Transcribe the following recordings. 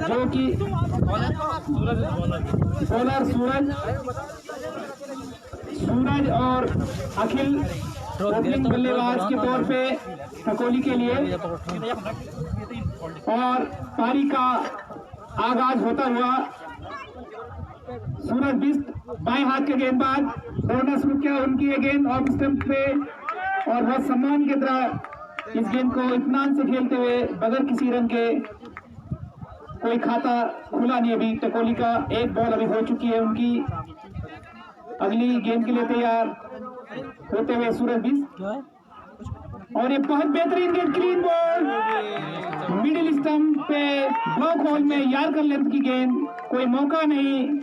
जो कि बॉलर सूरज और अखिल ओपनिंग बल्लेबाज के तौर पे टकोली के लिए, और पारी का आगाज होता हुआ सूरज बिस्ट बाएं हाथ के गेंदबाज दौड़ना शुरू किया। उनकी ये गेंद ऑफ स्टंप पे और बहुत सम्मान की तरह इस गेंद को इत्मीनान से खेलते हुए बगैर किसी रन के, कोई खाता खुला नहीं अभी टकोली का। एक बॉल अभी हो चुकी है उनकी। अगली गेंद के लिए तैयार होते हुए सूरज बिस्ट, और ये बहुत बेहतरीन गेंद, क्लीन बॉल मिडिल स्टंप पे ब्लॉक होल में, यार्कर लेंथ की गेंद, कोई मौका नहीं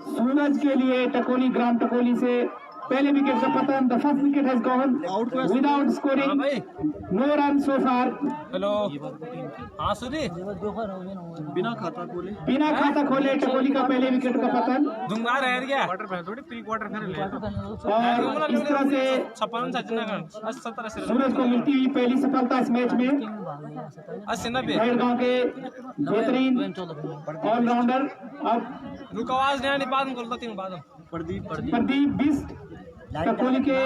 सूरज के लिए। टकोली ग्राम टकोली से पहले विकेट का पतन। The first wicket has gone without scoring, no run so far. Hello हाँ सुधी बिना खाता खोले टकोली का पहले विकेट का पतन। दुंगा रह गया थोड़ी प्री क्वार्टर फाइनल और इस तरह से सूरज को मिलती हुई पहली सफलता इस मैच में। गांव के बेहतरीन ऑलराउंडर अब रुक आवाज नहीं आनी, बाद में बोलता तीन बाद प्रदीप बिस्ट टकोली के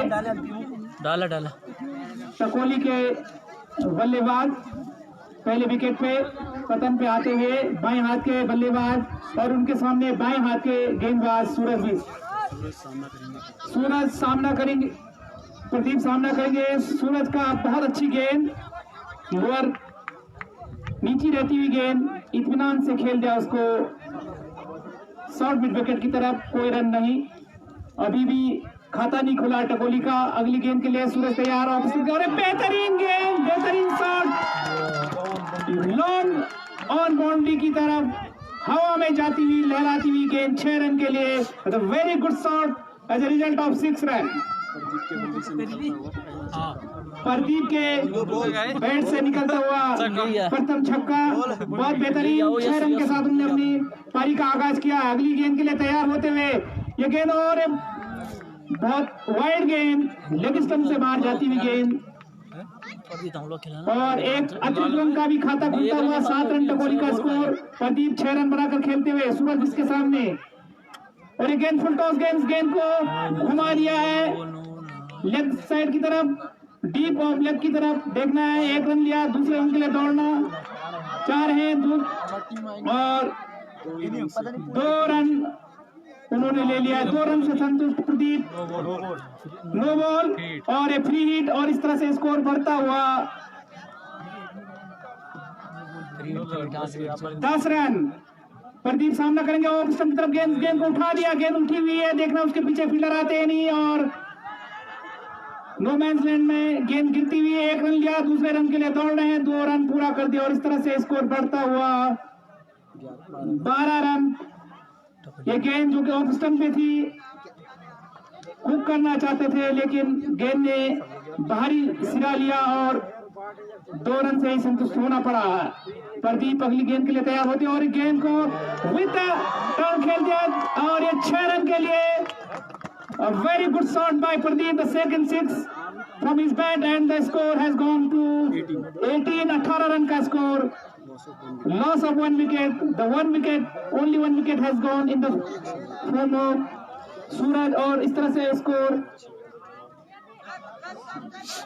डाला टकोली के बल्लेबाज पहले विकेट पे पतन पे आते हुए बाएं हाथ के बल्लेबाज, और उनके सामने बाएं हाथ के गेंदबाज सूरज बिस्ट। सूरज सामना करेंगे, प्रदीप सामना करेंगे। सूरज का बहुत अच्छी गेंद, लोअर नीची रहती हुई गेंद, इत्मीनान से खेल दिया उसको शॉर्ट मिड विकेट की तरफ, कोई रन नहीं। अभी भी खाता नहीं खुला टकोली का। अगली गेंद के लिए सूरज तैयार, और बेहतरीन गेंद, बेहतरीन शॉट लॉन्ग ऑन बाउंड्री की तरफ, हवा में जाती हुई लहराती हुई गेंद 6 रन के लिए। Very good shot as a result of 6 run. Pradeep के बैट से निकलता हुआ प्रथम छक्का, बहुत बेहतरीन 6 रन के साथ उन्होंने अपनी पारी का आगाज किया। अगली गेंद के लिए तैयार होते हुए ये गेंद, और बहुत वाइड गेंद, लेग स्टंप से बाहर जाती हुई गेंद, और एक अतिरिक्त रन का भी खाता खुलता हुआ। 7 रन टकोली का स्कोर। प्रदीप 6 रन बनाकर खेलते हुए सूरज इसके सामने, और ये गेंद फुल टॉस गेंद को घुमा दिया है लेग साइड की तरफ, डीप ऑफ लेग की तरफ देखना है। 1 रन लिया, दूसरे रन के लिए दौड़ना, 4 है और 2 रन उन्होंने ले लिया। 2 रन से संतुष्ट प्रदीप, नो बॉल और ए फ्री हिट, और इस तरह से स्कोर बढ़ता हुआ 10 रन। प्रदीप सामना करेंगे ऑफ स्टंप की तरफ, गेंद को उठा दिया, गेंद उठी हुई है, देखना उसके पीछे फील्डर आते नहीं, और नो मैंस लैंड में गेंद गिरती हुई है। 1 रन लिया, दूसरे रन के लिए दौड़ रहे हैं, 2 रन पूरा कर दिया, और इस तरह से स्कोर बढ़ता हुआ 12 रन। ये गेंद जो कि ऑफ स्टंप पे थी, हुक करना चाहते थे, लेकिन गेंद ने बाहरी सिरा लिया और 2 रन से ही संतुष्ट होना पड़ा। प्रदीप अगली गेंद के लिए तैयार होते हैं, और गेंद को विद टर्न खेल दिया, और ये 6 रन के लिए a very good shot by Pradeep, the second 6 from his bat, and the score has gone to 18 run का score. Loss of 1 wicket. The only one wicket has gone in the form of सूरज, और इस तरह से score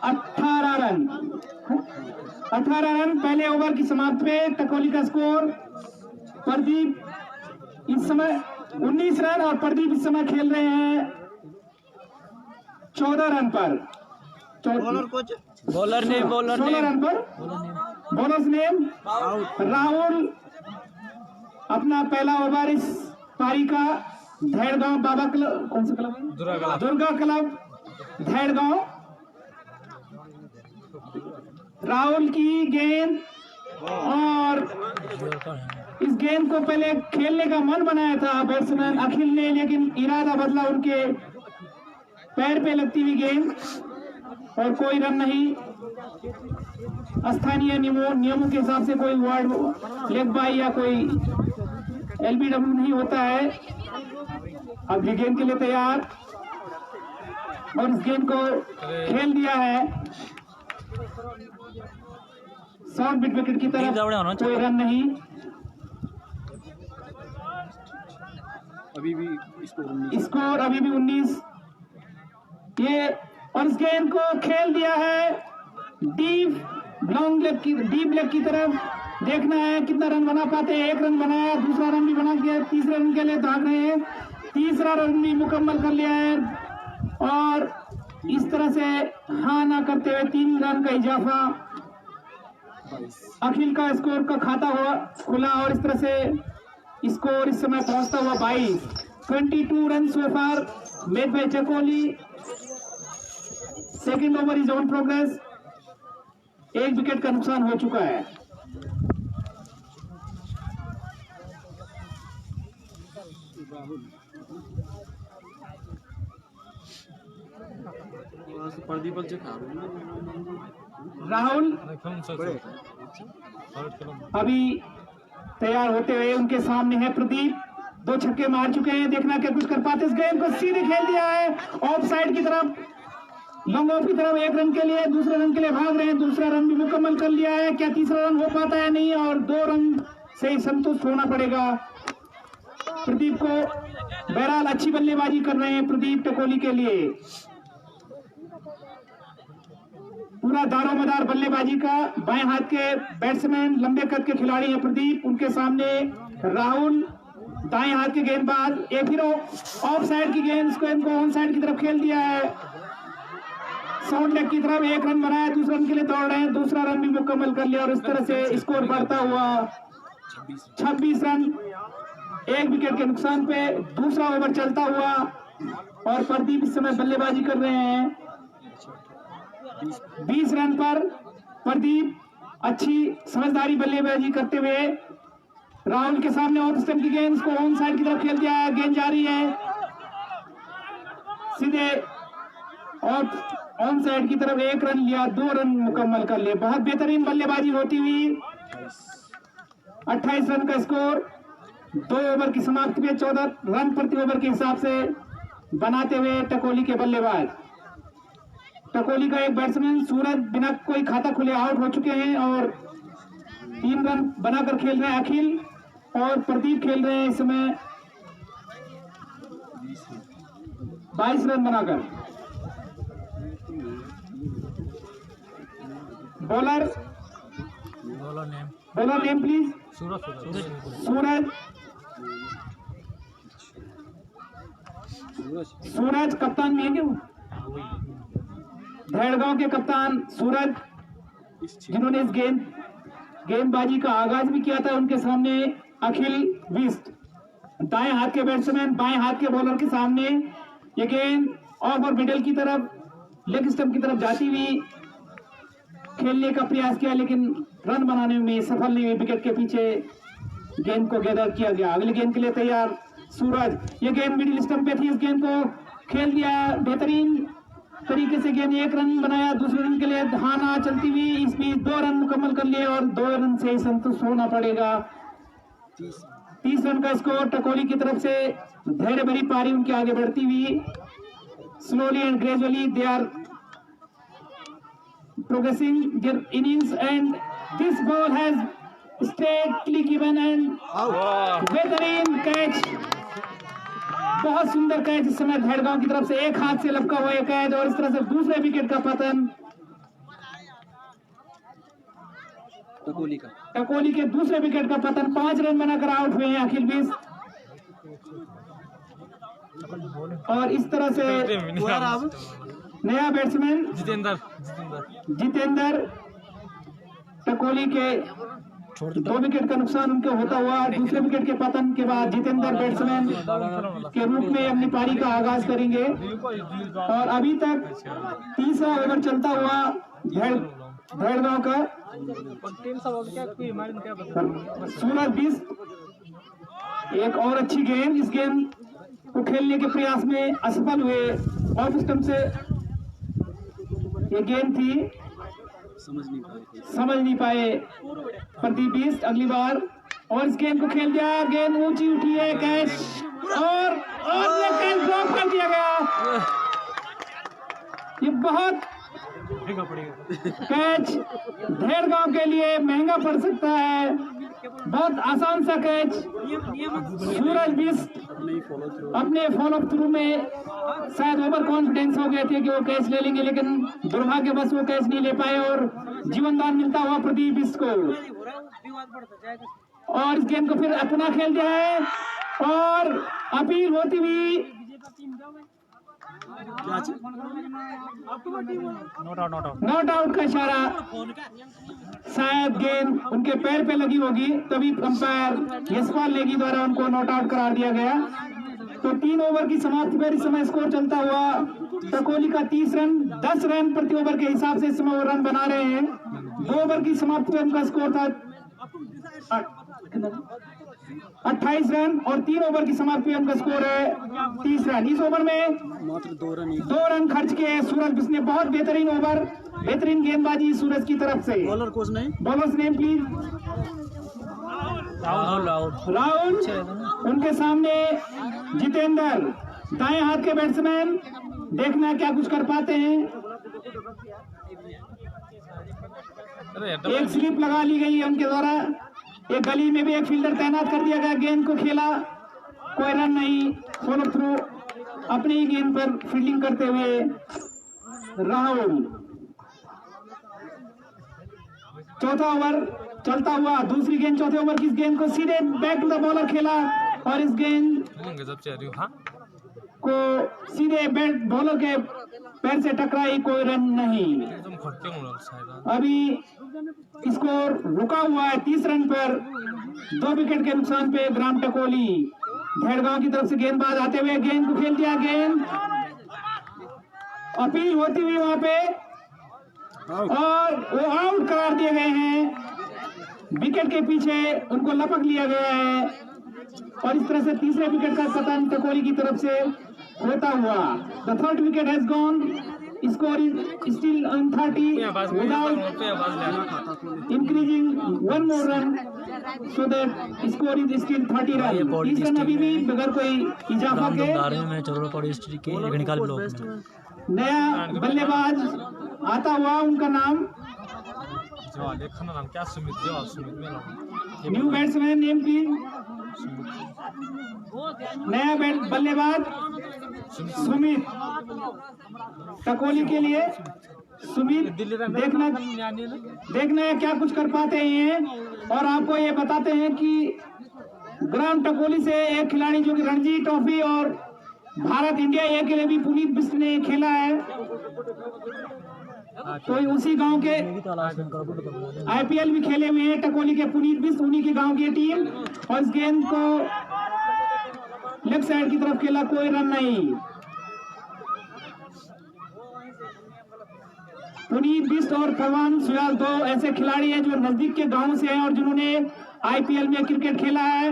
18 run. 18 run पहले over की समाप्ति पे टकोली का स्कोर। प्रदीप इस समय 19 रन, और प्रदीप इस समय खेल रहे हैं 14 रन पर। बॉलर ने 16 रन पर। बॉलर्स नेम राहुल, अपना पहला ओवर इस पारी का। धैड़गांव बाबा क्लब, कौन सा क्लब है? दुर्गा क्लब धैड़गांव। राहुल की गेंद, और इस गेंद को पहले खेलने का मन बनाया था बैट्समैन अखिल ने, लेकिन इरादा बदला, उनके पैर पे लगती हुई गेंद, और कोई रन नहीं। स्थानीय नियमों के हिसाब से कोई वार्ड लेग बाई या कोई एलबीडब्ल्यू नहीं होता है। अब ये गेंद के लिए तैयार, और इस गेंद को खेल दिया है शॉर्ट मिड विकेट की तरफ, कोई रन नहीं। अभी भी स्कोर अभी भी 19। ये और इस गेंद को खेल दिया है डीप लेग की तरफ। देखना है कितना रन बना पाते हैं। 1 रन बनाया, दूसरा रन भी बना दिया, तीसरे रन के लिए भाग रहे हैं। तीसरा रन भी मुकम्मल कर लिया है और इस तरह से हाँ ना करते हुए 3 रन का इजाफा। अखिल का स्कोर का खाता हुआ खुला और इस तरह से स्कोर इस समय पहुंचता हुआ 22। 22 run so far made by Chakoli. Second over is on progress. 1 wicket का नुकसान हो चुका है। राहुल अभी तैयार होते हुए उनके सामने है प्रदीप। 2 छक्के मार चुके हैं। देखना क्या कुछ कर पाते। इस गेंद को सीधे खेल दिया है ऑफ साइड की तरफ, लॉन्ग ऑफ की तरफ। 1 रन के लिए, दूसरे रन के लिए भाग रहे हैं। दूसरा रन भी मुकम्मल कर लिया है। क्या तीसरा रन हो पाता है? नहीं, और 2 रन से ही संतुष्ट होना पड़ेगा प्रदीप को। बहरहाल अच्छी बल्लेबाजी कर रहे हैं प्रदीप टकोली के लिए। पूरा दारोमदार बल्लेबाजी का। बाएं हाथ के बैट्समैन, लंबे कद के खिलाड़ी हैं प्रदीप। उनके सामने राहुल, दाएं हाथ के गेंदबाज। एक फिर ऑफ साइड की गेंद को इनको ऑन साइड की तरफ खेल दिया है, साउंड लेग की तरफ। 1 रन बनाया, दूसरे रन के लिए दौड़ रहे हैं। दूसरा रन भी मुकम्मल कर लिया और इस तरह से स्कोर बढ़ता हुआ 26 रन। 1 विकेट के नुकसान पे दूसरा ओवर चलता हुआ और प्रदीप इस समय बल्लेबाजी कर रहे हैं। 20 रन पर प्रदीप अच्छी समझदारी बल्लेबाजी करते हुए राहुल के सामने ऑफ स्टंप की गेंद को ऑन साइड की तरफ खेल दिया है। गेंद जारी है सीधे ऑन साइड की तरफ। 1 रन लिया, 2 रन मुकम्मल कर लिए। बहुत बेहतरीन बल्लेबाजी होती हुई 28 रन का स्कोर। 2 ओवर की समाप्ति में 14 रन प्रति ओवर के हिसाब से बनाते हुए टकोली के बल्लेबाज। टकोली का एक बैट्समैन सूरज बिना कोई खाता खुले आउट हो चुके हैं और 3 रन बनाकर खेल रहे हैं अखिल, और प्रदीप खेल रहे हैं इस समय 22 रन बनाकर। Bowler name please. सूरज कप्तान में है क्यों? भेड़गांव के कप्तान सूरज, जिन्होंने इस गेंदबाजी का आगाज भी किया था। उनके सामने अखिल बिष्ट, दाएं हाथ के बैट्समैन, बाएं हाथ के बॉलर के सामने ये गेंद ऑफ और मिडल की तरफ, लेग स्टंप की तरफ जाती हुई खेलने का प्रयास किया, लेकिन रन बनाने में सफल नहीं हुई। विकेट के पीछे गेंद को गैदर किया गया। अगली गेंद के लिए तैयार सूरज। ये गेंद मिडिल स्टंप पे थी, इस गेंद को खेल दिया बेहतरीन तरीके से। गेंद 1 रन बनाया, दूसरे रन के लिए धाना चलती हुई इस बीच 2 रन मुकम्मल कर लिए और 2 रन से ही संतुष्ट होना पड़ेगा। 30 रन का स्कोर टकोली की तरफ से। धैर्य भरी पारी उनकी आगे बढ़ती हुई। Slowly and gradually they are progressing their innings and this ball has straightly given and बेहतरीन कैच, बहुत सुंदर कैच इस समय भेड़गांव की तरफ से। 1 हाथ से लपका हुआ यह कैच और इस तरह से दूसरे विकेट का पतन। टकोली के दूसरे विकेट का पतन। 5 रन बनाकर आउट हुए हैं अखिल बिष्ट और इस तरह से नया बैट्समैन जितेंद्र टकोली के 2 विकेट का नुकसान उनके होता हुआ दूसरे विकेट के पतन के बाद जितेंद्र बैट्समैन के रूप में अपनी पारी का आगाज करेंगे। और अभी तक तीसरा ओवर चलता हुआ भेड़गांव का। सूरज बिष्ट एक और अच्छी गेंद, इस गेंद को खेलने के प्रयास में असफल हुए। ऑफ स्टंप से ये गेंद थी, समझ नहीं पाए प्रदीप बिष्ट। अगली बार और इस गेंद को खेल दिया। गेंद ऊंची उठी है, कैच और ये कैच ड्रॉप कर दिया गया। ये बहुत कैच भेड़गांव के लिए महंगा पड़ सकता है। बहुत आसान सा कैच। सूरज बिष्ट अपने फॉलो थ्रू में शायद ओवर कॉन्फिडेंस हो गए थे कि वो कैच ले लेंगे, लेकिन दुर्भाग्यवश वो कैच नहीं ले पाए और जीवनदान मिलता हुआ प्रदीप बिष्ट को। और इस गेम को फिर अपना खेल दिया है और अपील होती हुई नॉट आउट का इशारा। शायद गेंद उनके पैर पे लगी होगी, तभी अंपायर यशपाल नेगी द्वारा उनको नॉट आउट करार दिया गया। तो 3 ओवर की समाप्ति पर इस समय स्कोर चलता हुआ टकोली का 30 रन, 10 रन प्रति ओवर के हिसाब से इस समय वो रन बना रहे हैं। 2 ओवर की समाप्ति पर उनका स्कोर था 28 रन और 3 ओवर की समाप्ति में उनका स्कोर है 30 रन। इस ओवर में मात्र 2 रन खर्च किए सूरज बिष्ट ने। बहुत बेहतरीन ओवर, बेहतरीन गेंदबाजी सूरज की तरफ से। बॉलर कोच नहीं, बॉलर्स नेम प्लीज। राहुल उनके सामने जितेंद्र, दाएं हाथ के बैट्समैन, देखना क्या कुछ कर पाते हैं। एक स्लिप लगा ली गई है उनके द्वारा। एक गली में भी एक फील्डर तैनात कर दिया गया, गेंद को खेला, कोई रन नहीं। फॉलो थ्रू अपनी ही गेंद पर फील्डिंग करते हुए राहुल। चौथा ओवर चलता हुआ, दूसरी गेंद चौथे ओवर की इस गेंद को सीधे बैक टू द बॉलर खेला और इस गेंद को सीधे बैट बॉलर के पैर से टकराई, कोई रन नहीं। अभी स्कोर रुका हुआ है 30 रन पर। 2 विकेट के नुकसान पे ग्राम टकोली। भेड़गांव की तरफ से गेंदबाज आते हुए गेंद को खेल दिया। गेंद अपील होती हुई वहां पे और वो आउट करार दिए गए हैं। विकेट के पीछे उनको लपक लिया गया है और इस तरह से तीसरे विकेट का पतन टकोली की तरफ से होता हुआ। The third wicket has gone. Score is still on 30 without increasing one more run, so that score is still 30 run. इस रन अभी भी बगैर कोई इजाफा के। नया बल्लेबाज आता हुआ, उनका नाम न्यू बैट्समैन नेम प्लीज। नया बल्लेबाज सुमित टकोली के लिए। सुमित देखना है क्या कुछ कर पाते हैं। और आपको ये बताते हैं कि ग्राम टकोली से एक खिलाड़ी जो कि रणजी ट्रॉफी और भारत इंडिया ए के लिए भी पुनीत बिष्ट ने खेला है, तो उसी गांव के आईपीएल भी खेले हुए हैं टकोली के पुनीत बिष्ट, उन्हीं के गांव की टीम। और इस गेंद को लेफ्ट साइड की तरफ खेला, कोई रन नहीं। पुनीत बिष्ट और परवान सुयाल 2 ऐसे खिलाड़ी हैं जो नजदीक के गांव से हैं और जिन्होंने आईपीएल में क्रिकेट खेला है।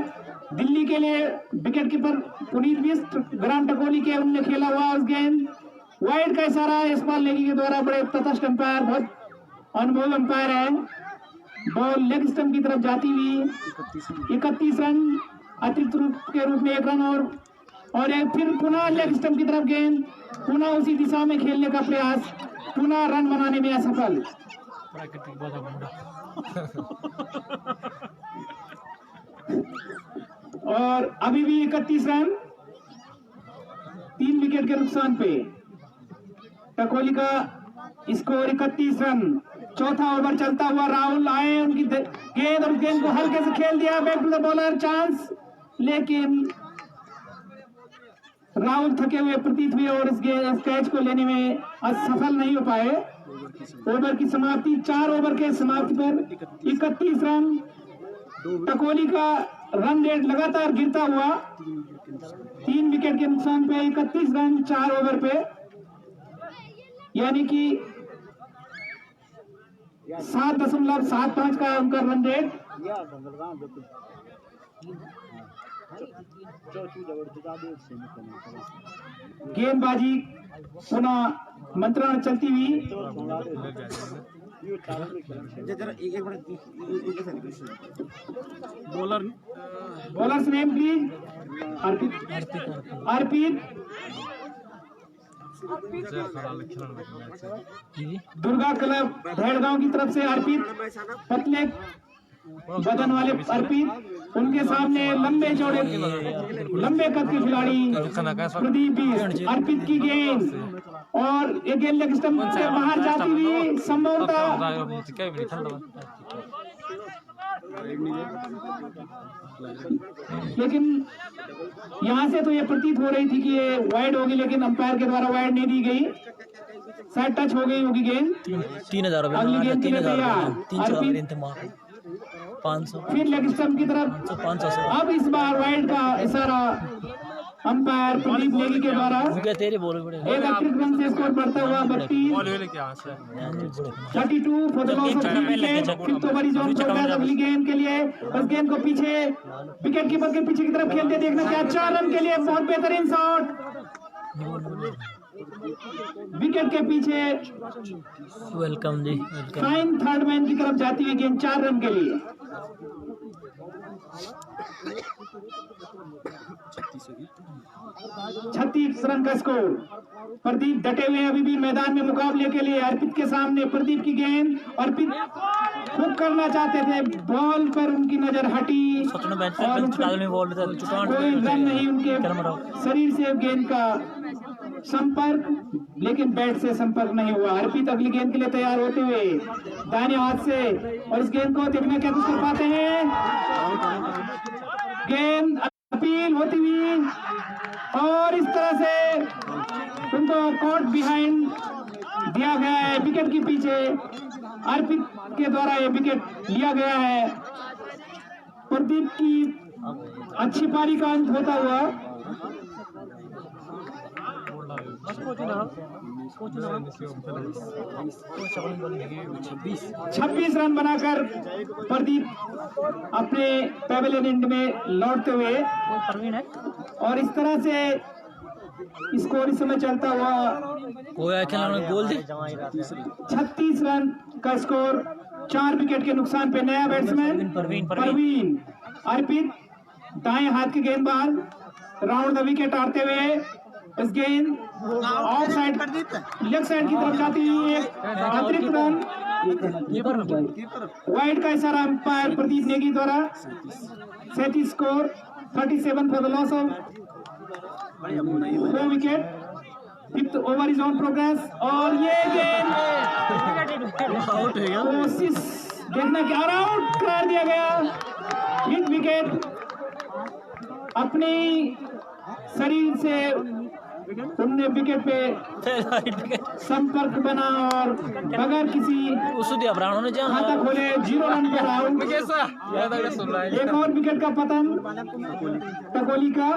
दिल्ली के लिए विकेट कीपर पुनीत बिष्ट, ग्राम टकोली के उनने खेला हुआ। उस गेंद वाइड का इशारा यशपाल नेगी के द्वारा, बड़े तटस्थ अंपायर, बहुत अनुभवी अंपायर है। बॉल लेग स्टंप की तरफ जाती हुई 31 रन, अतिरिक्त के रूप में 1 रन और फिर पुनः लेग स्टंप की तरफ गेंद, पुनः उसी दिशा में खेलने का प्रयास, पुनः रन बनाने में असफल। और अभी भी 31 रन 3 विकेट के नुकसान पे टकोली का स्कोर 31 रन। चौथा ओवर चलता हुआ, राहुल आए, उनकी गेंद और गेंद को हल्के से खेल दिया, back to the bowler, chance, लेकिन राहुल थके हुए प्रतीत हुए और इस कैच को लेने में असफल नहीं हो पाए। ओवर की समाप्ति, 4 ओवर के समाप्ति पर 31 रन। टकोली का रन रेट लगातार गिरता हुआ, 3 विकेट के नुकसान पे 31 रन 4 ओवर पे, यानी कि 7.75 का उनका रन रेट। गेंदबाजी पुनः मंत्रणा चलती हुई। Bowler's name please. Arpit, Durga club Bhedgaon की तरफ से अर्पित, पतले बदन वाले अर्पित, उनके सामने लंबे चौड़े लंबे कद के खिलाड़ी प्रदीप बिष्ट। अर्पित की गेंद और ये गेंद लेग स्टंप से बाहर जाती हुई संभवतः, लेकिन यहाँ से तो ये प्रतीत हो रही थी कि ये वाइड होगी, लेकिन अंपायर के द्वारा वाइड नहीं दी गई, शायद टच हो गई होगी गेंद। 3000 अगली गेंद के लिए तैयार 500 फिर लेग स्टंप की तरफ। 500 से अब इस बार वाइड का इशारा अंपायर प्रदीप नेगी के द्वारा। क्या तेरे बोल बड़े एक अतिरिक्त रन से स्कोर बढ़ता हुआ 32 32 for the loss of 3 wicket. Fifth over is on progress. अगली गेंद के लिए उस गेंद को पीछे विकेट कीपर के पीछे की तरफ खेलते देखना क्या 4 रन के लिए बहुत बेहतरीन शॉट विकेट के पीछे। वेलकम जी, वेलकम। फाइन थर्ड मैन की तरफ जाती हुई गेंद 4 रन के लिए। 36 रन का स्कोर। प्रदीप डटे हुए अभी भी मैदान में मुकाबले के लिए। अर्पित के सामने प्रदीप की गेंद, अर्पित हुक करना चाहते थे, बॉल पर उनकी नजर हटी और कोई रन नहीं, उनके शरीर से गेंद का संपर्क, लेकिन बैट से संपर्क नहीं हुआ। अर्पित अगली गेंद के लिए तैयार होते हुए दाहिने हाथ से, और इस गेंद को देखना क्या कुछ कर पाते हैं। गेंद अपील होती हुई और इस तरह से उनको कॉट बिहाइंड दिया गया है विकेट के पीछे। अर्पित के द्वारा ये विकेट लिया गया है। प्रदीप की अच्छी पारी का अंत होता हुआ 26 रन बनाकर प्रदीप अपने पैवेलियन एंड में लौटते हुए, और इस तरह से स्कोर इस समय चलता हुआ गोल दे 36 रन का स्कोर। 4 विकेट के नुकसान पे नया बैट्समैन परवीन। अर्पित दाएं हाथ के गेंदबाज राउंड द विकेट आते हुए इस गेंद ऑफ साइड लेफ्ट साइड की तरफ जाती हुई एक अतिरिक्त रन। वाइड का इशारा अंपायर प्रदीप नेगी द्वारा। 37 score 37 for the loss of 4 wicket. Fifth over is on progress और ये गेंद कोशिश देखना क्या आउट करार दिया गया। हिट विकेट अपनी शरीर से उनने विकेट पे संपर्क बना और बगैर किसी खाता खोले 0 रन पर आउट। एक और विकेट का पतन टकोली का।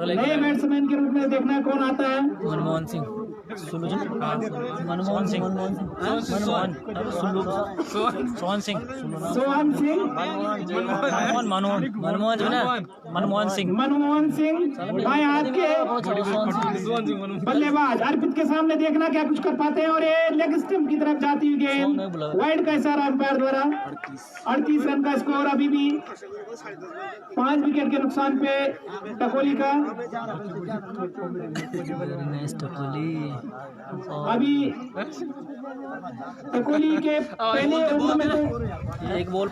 नए बैट्समैन के रूप में देखना कौन आता है। मनमोहन सिंह मनमोहन सिंह सोहन सिंह मनमोहन सिंह बाएं हाथ के बल्लेबाज। अर्पित के सामने देखना क्या कुछ कर पाते हैं, और ये लेग स्टंप की तरफ जाती हुई गेंद वाइड का इशारा अंपायर द्वारा। 38 रन का स्कोर अभी भी 5 विकेट के नुकसान पे टकोली का। अभी टकोली के पहले ओवर में तो एक बॉल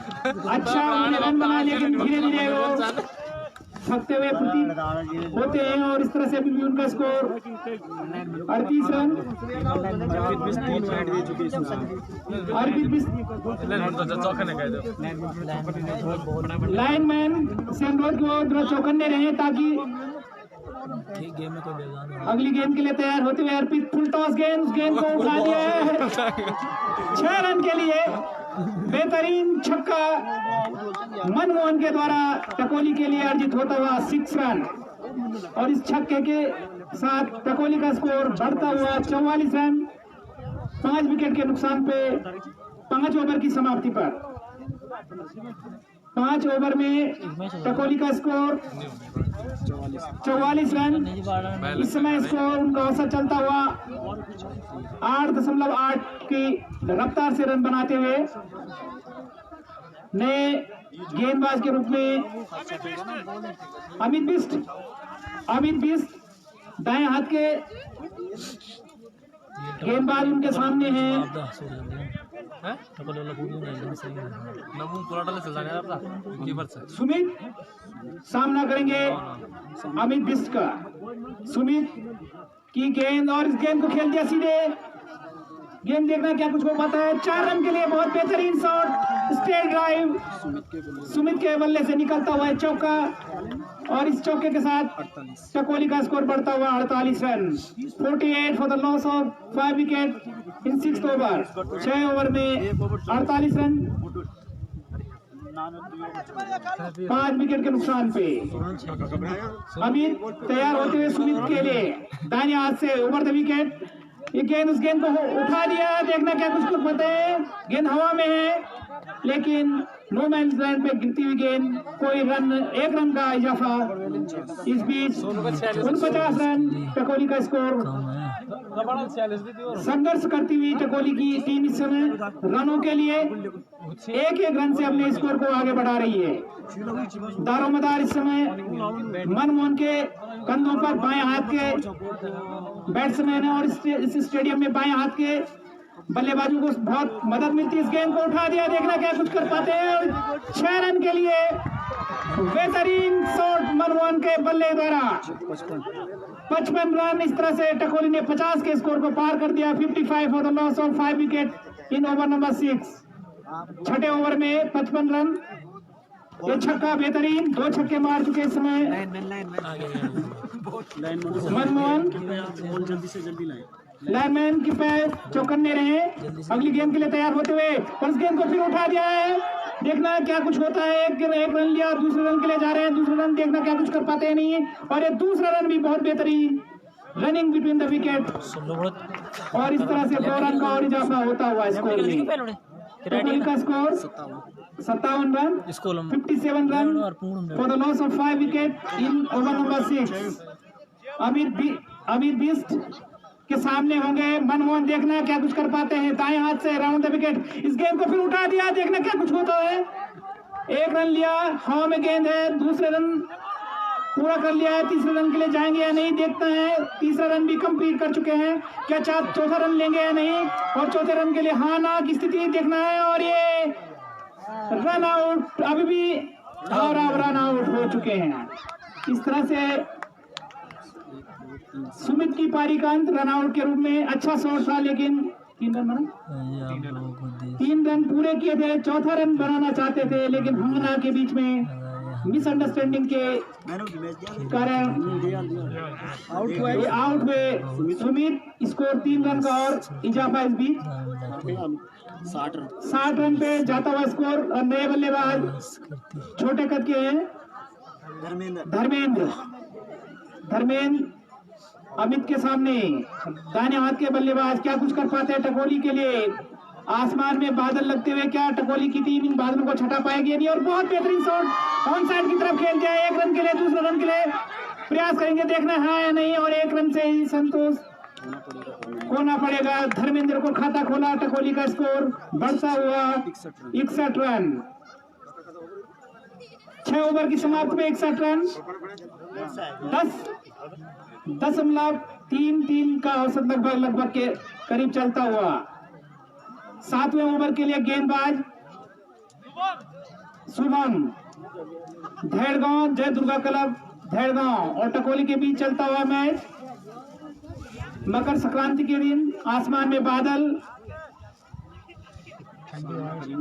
अच्छा रन बना, लेकिन धीरे धीरे वो थकते हुए प्रतीत होते हैं, और इस तरह से अभी भी उनका स्कोर 38 रन। लाइनमैन से अनुरोध को चौकन्ने रहे ताकि अगली गेंद के लिए तैयार होते हुए अर्पित फुल टॉस गेंद को उठा दिया है 6 रन के लिए। बेहतरीन छक्का मनमोहन के द्वारा टकोली के लिए अर्जित होता हुआ 6 रन, और इस छक्के के साथ टकोली का स्कोर बढ़ता हुआ 44 रन 5 विकेट के नुकसान पे 5 ओवर की समाप्ति पर। 5 ओवर में टकोली का स्कोर 44 रन। इस समय स्कोर उनका औसत चलता हुआ 8.8 की रफ्तार से रन बनाते हुए नए गेंदबाज के रूप में अमित बिष्ट दाएं हाथ के गेंदबाज उनके सामने हैं। हैं टकोली वाला कूद नहीं सही है। नमू पूरा डाले चल जाने अपना कीपर से सुमित सामना करेंगे अमित बिस्ट का। सुमित की गेंद और इस गेंद को खेल दिया सीधे। गेंद देखना क्या कुछ हो पाता है। 4 रन के लिए बहुत बेहतरीन शॉट, स्ट्रेट ड्राइव, सुमित के बल्ले से निकलता हुआ है चौका और इस चौके के साथ टकोली का स्कोर बढ़ता हुआ 48 run. 48 for the loss of 5 wicket in 6th over. 6 over में 48 रन 5 विकेट के नुकसान पे। अमित तैयार होते हुए सुमित के लिए दाहिने हाथ से ओवर द विकेट। ये गेंद उस गेंद को उठा दिया। देखना क्या कुछ पता है। गेंद हवा में है लेकिन नो मैंस लैंड पे गिरती हुई गेंद। कोई रन 1 रन का इजाफा। इस बीच 49 रन टकोली का स्कोर। संघर्ष करती हुई टकोली की टीम इस समय रनों के लिए 1-1 रन से अपने स्कोर को आगे बढ़ा रही है। दारोमदार इस समय मनमोहन के कंधों पर बाएं हाथ के बैट्समैन है और इस स्टेडियम में बाएं हाथ के बल्लेबाजों को बहुत मदद मिलती है। इस गेंद को उठा दिया। देखना क्या कुछ कर पाते हैं। 6 रन के लिए बेहतरीन शॉट मनमोहन के बल्ले द्वारा। 55 रन। इस तरह से टकोली ने 50 के स्कोर को पार कर दिया। 55 for the loss of 5 wicket in over number 6। 6ठे ओवर में 55 रन। ये छक्का बेहतरीन, 2 छक्के मार चुके इस समय मनमोहन। लाइनमैन की पैर चौकन्ने रहे। अगली गेंद के लिए तैयार होते हुए और इस गेंद को फिर उठा दिया है। देखना क्या कुछ होता है। एक रन लिया, दूसरे रन के लिए जा रहे हैं। दूसरे रन देखना क्या कुछ कर पाते हैं नहीं। और ये दूसरा रन भी बहुत बेहतरीन रनिंग बिटवीन द विकेट और इस तरह से 2 रन का और इजाफा होता हुआ स्कोर में। टकोली का score 57 run 57 run for the loss of 5 wicket in over number 6। Amit Bisht के सामने होंगे मनमोहन। देखना क्या कुछ कर पाते हैं। दाएं हाथ से राउंड द विकेट। इस गेंद को फिर उठा दिया। देखना क्या कुछ होता है। 1 रन लिया, हवा में गेंद है। दूसरे रन पूरा कर लिया है। तीसरे रन के लिए जाएंगे या नहीं देखते हैं। तीसरा रन भी कंप्लीट कर चुके हैं। क्या चौथा रन लेंगे या नहीं। और चौथे रन के लिए हाँ ना की स्थिति देखना है। और ये रन आउट अभी भी और अब रन आउट हो चुके हैं। इस तरह से सुमित की पारी का अंत रन आउट के रूप में। अच्छा शॉट था लेकिन 3 रन बना। 3 रन पूरे किए थे। चौथा रन बनाना चाहते थे लेकिन हंगना के बीच में मिसअंडरस्टैंडिंग के कारण आउट हुए सुमित। स्कोर 3 रन का और इजाफा इस बीच 60 रन पे जाता हुआ स्कोर। और नए बल्लेबाज छोटे कद के हैं धर्मेंद्र अमित के सामने। दाहिने हाथ के बल्लेबाज क्या कुछ कर पाते हैं टकोली के लिए। आसमान में बादल लगते हुए क्या टकोली की टीम इन बादलों को छटा पाएगी नहीं। और बहुत बेहतरीन शॉट ऑन साइड की तरफ खेल दिया। 1 रन के लिए, दूसरे रन के लिए प्रयास करेंगे। देखना है या नहीं। और 1 रन से ही संतोष होना पड़ेगा। धर्मेंद्र को खाता खोला। टकोली का स्कोर बढ़ता हुआ 61 रन। 6 ओवर की समाप्ति में 61 रन 10.33 का औसत लगभग के करीब चलता हुआ। 7वें ओवर के लिए गेंदबाज शुभम धैड़गांव जय दुर्गा क्लब धैड़गांव और टकोली के बीच चलता हुआ मैच। मकर संक्रांति के दिन आसमान में बादल।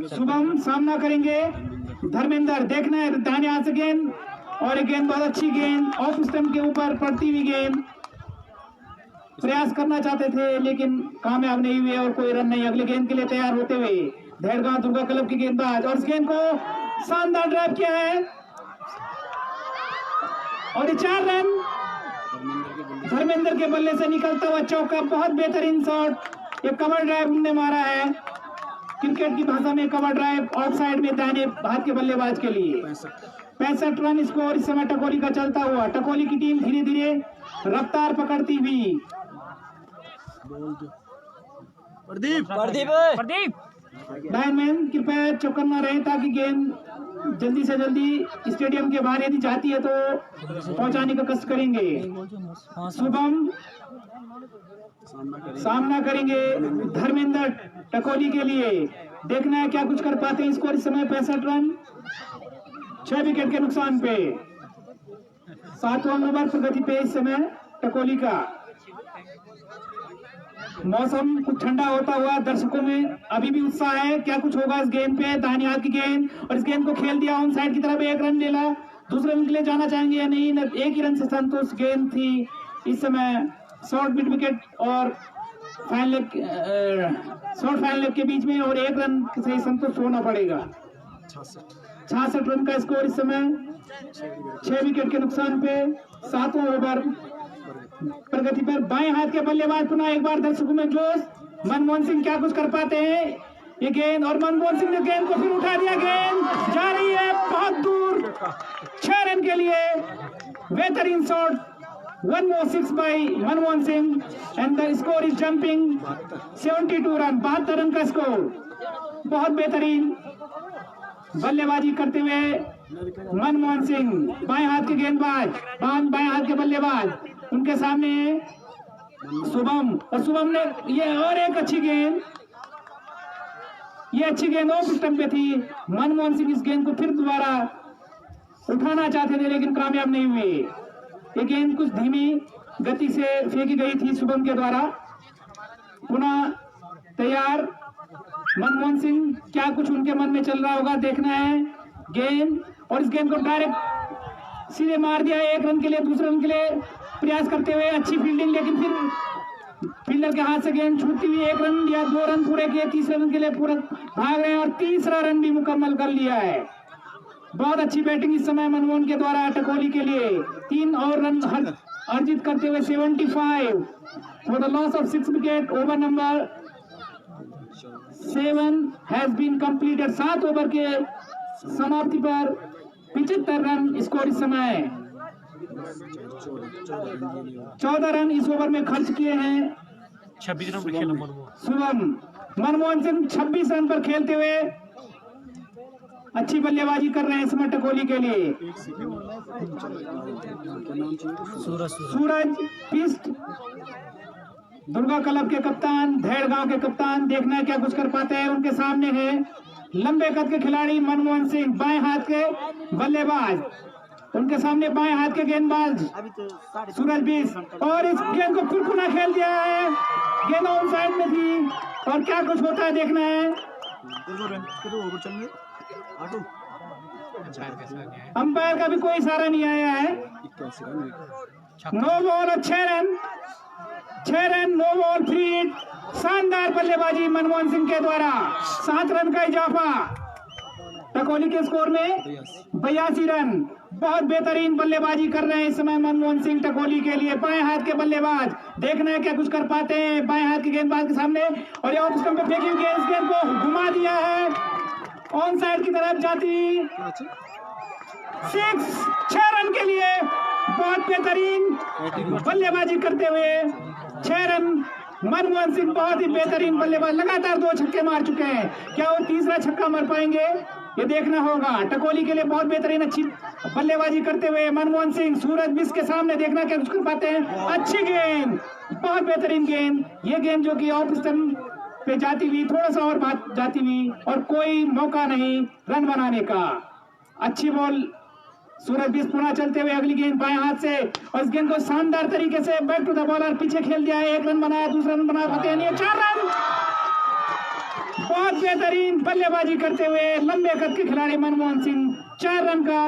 शुभम सामना करेंगे धर्मेंद्र। देखना है दाहिने हाथ से गेंद और एक गेंद बहुत अच्छी गेंद ऑफ स्टंप के ऊपर पड़ती हुई गेंद। प्रयास करना चाहते थे लेकिन कामयाब नहीं हुए और कोई रन नहीं। अगले गेंद के लिए तैयार होते हुए धैड़गांव दुर्गा क्लब की गेंदबाज और इस गेंद को शानदार ड्राइव किया है और ये 4 रन धर्मेंद्र के बल्ले से निकलता हुआ चौका। बहुत बेहतरीन शॉट। ये कवर ड्राइव ने मारा है। क्रिकेट की भाषा में कवर ड्राइव ऑफ साइड में दाहिने हाथ के बल्लेबाज के लिए। 65 रन स्कोर इस समय टकोली का चलता हुआ। टकोली की टीम धीरे धीरे रफ्तार पकड़ती हुई। प्रदीप लाइनमैन कृपया चौकन्ना रहे ताकि गेंद जल्दी से जल्दी स्टेडियम के बाहर यदि जाती है तो पहुंचाने का कष्ट करेंगे। शुभम सामना करेंगे धर्मेंद्र टकोली के लिए। देखना है क्या कुछ कर पाते हैं। स्कोर इस समय 65 रन 6 विकेट के नुकसान पे। 7वां ओवर प्रगति पे इस समय टकोली का। मौसम कुछ ठंडा होता हुआ दर्शकों में अभी भी उत्साह है। क्या कुछ होगा इस गेंद पे। दाहिने हाथ की गेंद और इस गेंद को खेल दिया ऑन साइड की तरफ। 1 रन ले ला। दूसरे रन के लिए जाना चाहेंगे या नहीं। एक ही रन से संतोष गेंद थी। इस समय शॉर्ट मिड विकेट और शॉर्ट फाइनल लेग के बीच में और 1 रन से संतुष्ट होना पड़ेगा। 66 रन का स्कोर इस समय 6 विकेट के नुकसान पे। 7वां ओवर प्रगति पर। बाएं हाथ के बल्लेबाज पुनः एक बार दर्शकों में जोश। मनमोहन सिंह क्या कुछ कर पाते हैं। ये गेंद और मनमोहन सिंह ने गेंद को फिर उठा दिया। गेंद जा रही है बहुत दूर। 6 रन के लिए बेहतरीन shot. 1 more 6 by Manmohan Singh and the score is jumping 72 run. 72 run का स्कोर। बहुत बेहतरीन बल्लेबाजी करते हुए मनमोहन सिंह। बाएं हाथ के गेंदबाज बाएं हाथ के बल्लेबाज उनके सामने शुभम। और शुभम ने ये और एक अच्छी गेंद। ये अच्छी गेंद ऑफ स्टंप पे थी। मनमोहन सिंह इस गेंद को फिर दोबारा उठाना चाहते थे लेकिन कामयाब नहीं हुए। ये गेंद कुछ धीमी गति से फेंकी गई थी शुभम के द्वारा। पुनः तैयार मनमोहन सिंह। क्या कुछ उनके मन में चल रहा होगा देखना है। गेंद और इस गेंद को डायरेक्ट सीधे मार दिया। 1 रन के लिए दूसरे रन के लिए प्रयास करते हुए अच्छी फील्डिंग लेकिन फिर फील्डर के हाथ से गेंद छूटती हुई। 1 रन या 2 रन पूरे किए। तीसरे रन के लिए पूरा भाग रहे हैं और तीसरा रन भी मुकम्मल कर लिया है। बहुत अच्छी बैटिंग इस समय मनमोहन के द्वारा टकोली के लिए। 3 और रन अर्जित करते हुए 75 for the loss of 6 wicket. Over number 7 has been completed. 7 over के समाप्ति पर 75 रन स्कोर इस समय। 14 रन इस ओवर में खर्च किए हैं 26 रन पर खेला मनमोहन। शुभम। मनमोहन सिंह 26 रन पर खेलते हुए अच्छी बल्लेबाजी कर रहे हैं इस समय टकोली के लिए। सूरज पिस्ट दुर्गा क्लब के कप्तान धेड़गांव के कप्तान। देखना है क्या कुछ कर पाते हैं। उनके सामने है लंबे कद के खिलाड़ी मनमोहन सिंह। बाएं हाथ के बल्लेबाज उनके सामने बाएं हाथ के गेंदबाज सूरज बिस्ट। और इस गेंद को फिर पुनः खेल दिया है। गेंद ऑन साइड में थी और क्या कुछ होता है देखना है। अंपायर का भी कोई इशारा नहीं आया है। नो बॉल और 6 run. 6 run no ball 3 hit. शानदार बल्लेबाजी मनमोहन सिंह के द्वारा। 7 रन का इजाफा टकोली के स्कोर में 82 रन। बहुत बेहतरीन बल्लेबाजी कर रहे हैं इस समय मनमोहन सिंह टकोली के लिए। बाएं हाथ के बल्लेबाज देखना है क्या कुछ कर पाते हैं। बाएं हाथ के गेंदबाज के सामने और ये ऑफ स्टंप पे फेंकी हुई गेंद। गेंद को घुमा दिया है ऑन साइड की तरफ जाती। 6 रन के लिए बहुत बेहतरीन बल्लेबाजी करते हुए 6 रन। मनमोहन सिंह बहुत ही बेहतरीन बल्लेबाज। लगातार 2 छक्के मार चुके हैं। क्या वो तीसरा छक्का मार पाएंगे ये देखना होगा। टकोली के लिए बहुत बेहतरीन अच्छी बल्लेबाजी करते हुए मनमोहन सिंह। सूरज बिस्ट के सामने देखना क्या कुछ कर पाते हैं। अच्छी गेंद बहुत बेहतरीन गेंद। ये गेंद जो कि ऑफ स्टंप पे जाती हुई थोड़ा सा और बात जाती हुई और कोई मौका नहीं रन बनाने का। अच्छी बॉल सूरज बिस्ट पुनः चलते हुए अगली गेंद बाएं हाथ से और इस गेंद को शानदार तरीके से बैक टू द बॉलर पीछे खेल दिया है। 1 रन बनाया। दूसरा रन बनाया फतेह नहीं है। 4 रन। बहुत बेहतरीन बल्लेबाजी करते हुए लंबे कद के खिलाड़ी मनमोहन सिंह 4 रन का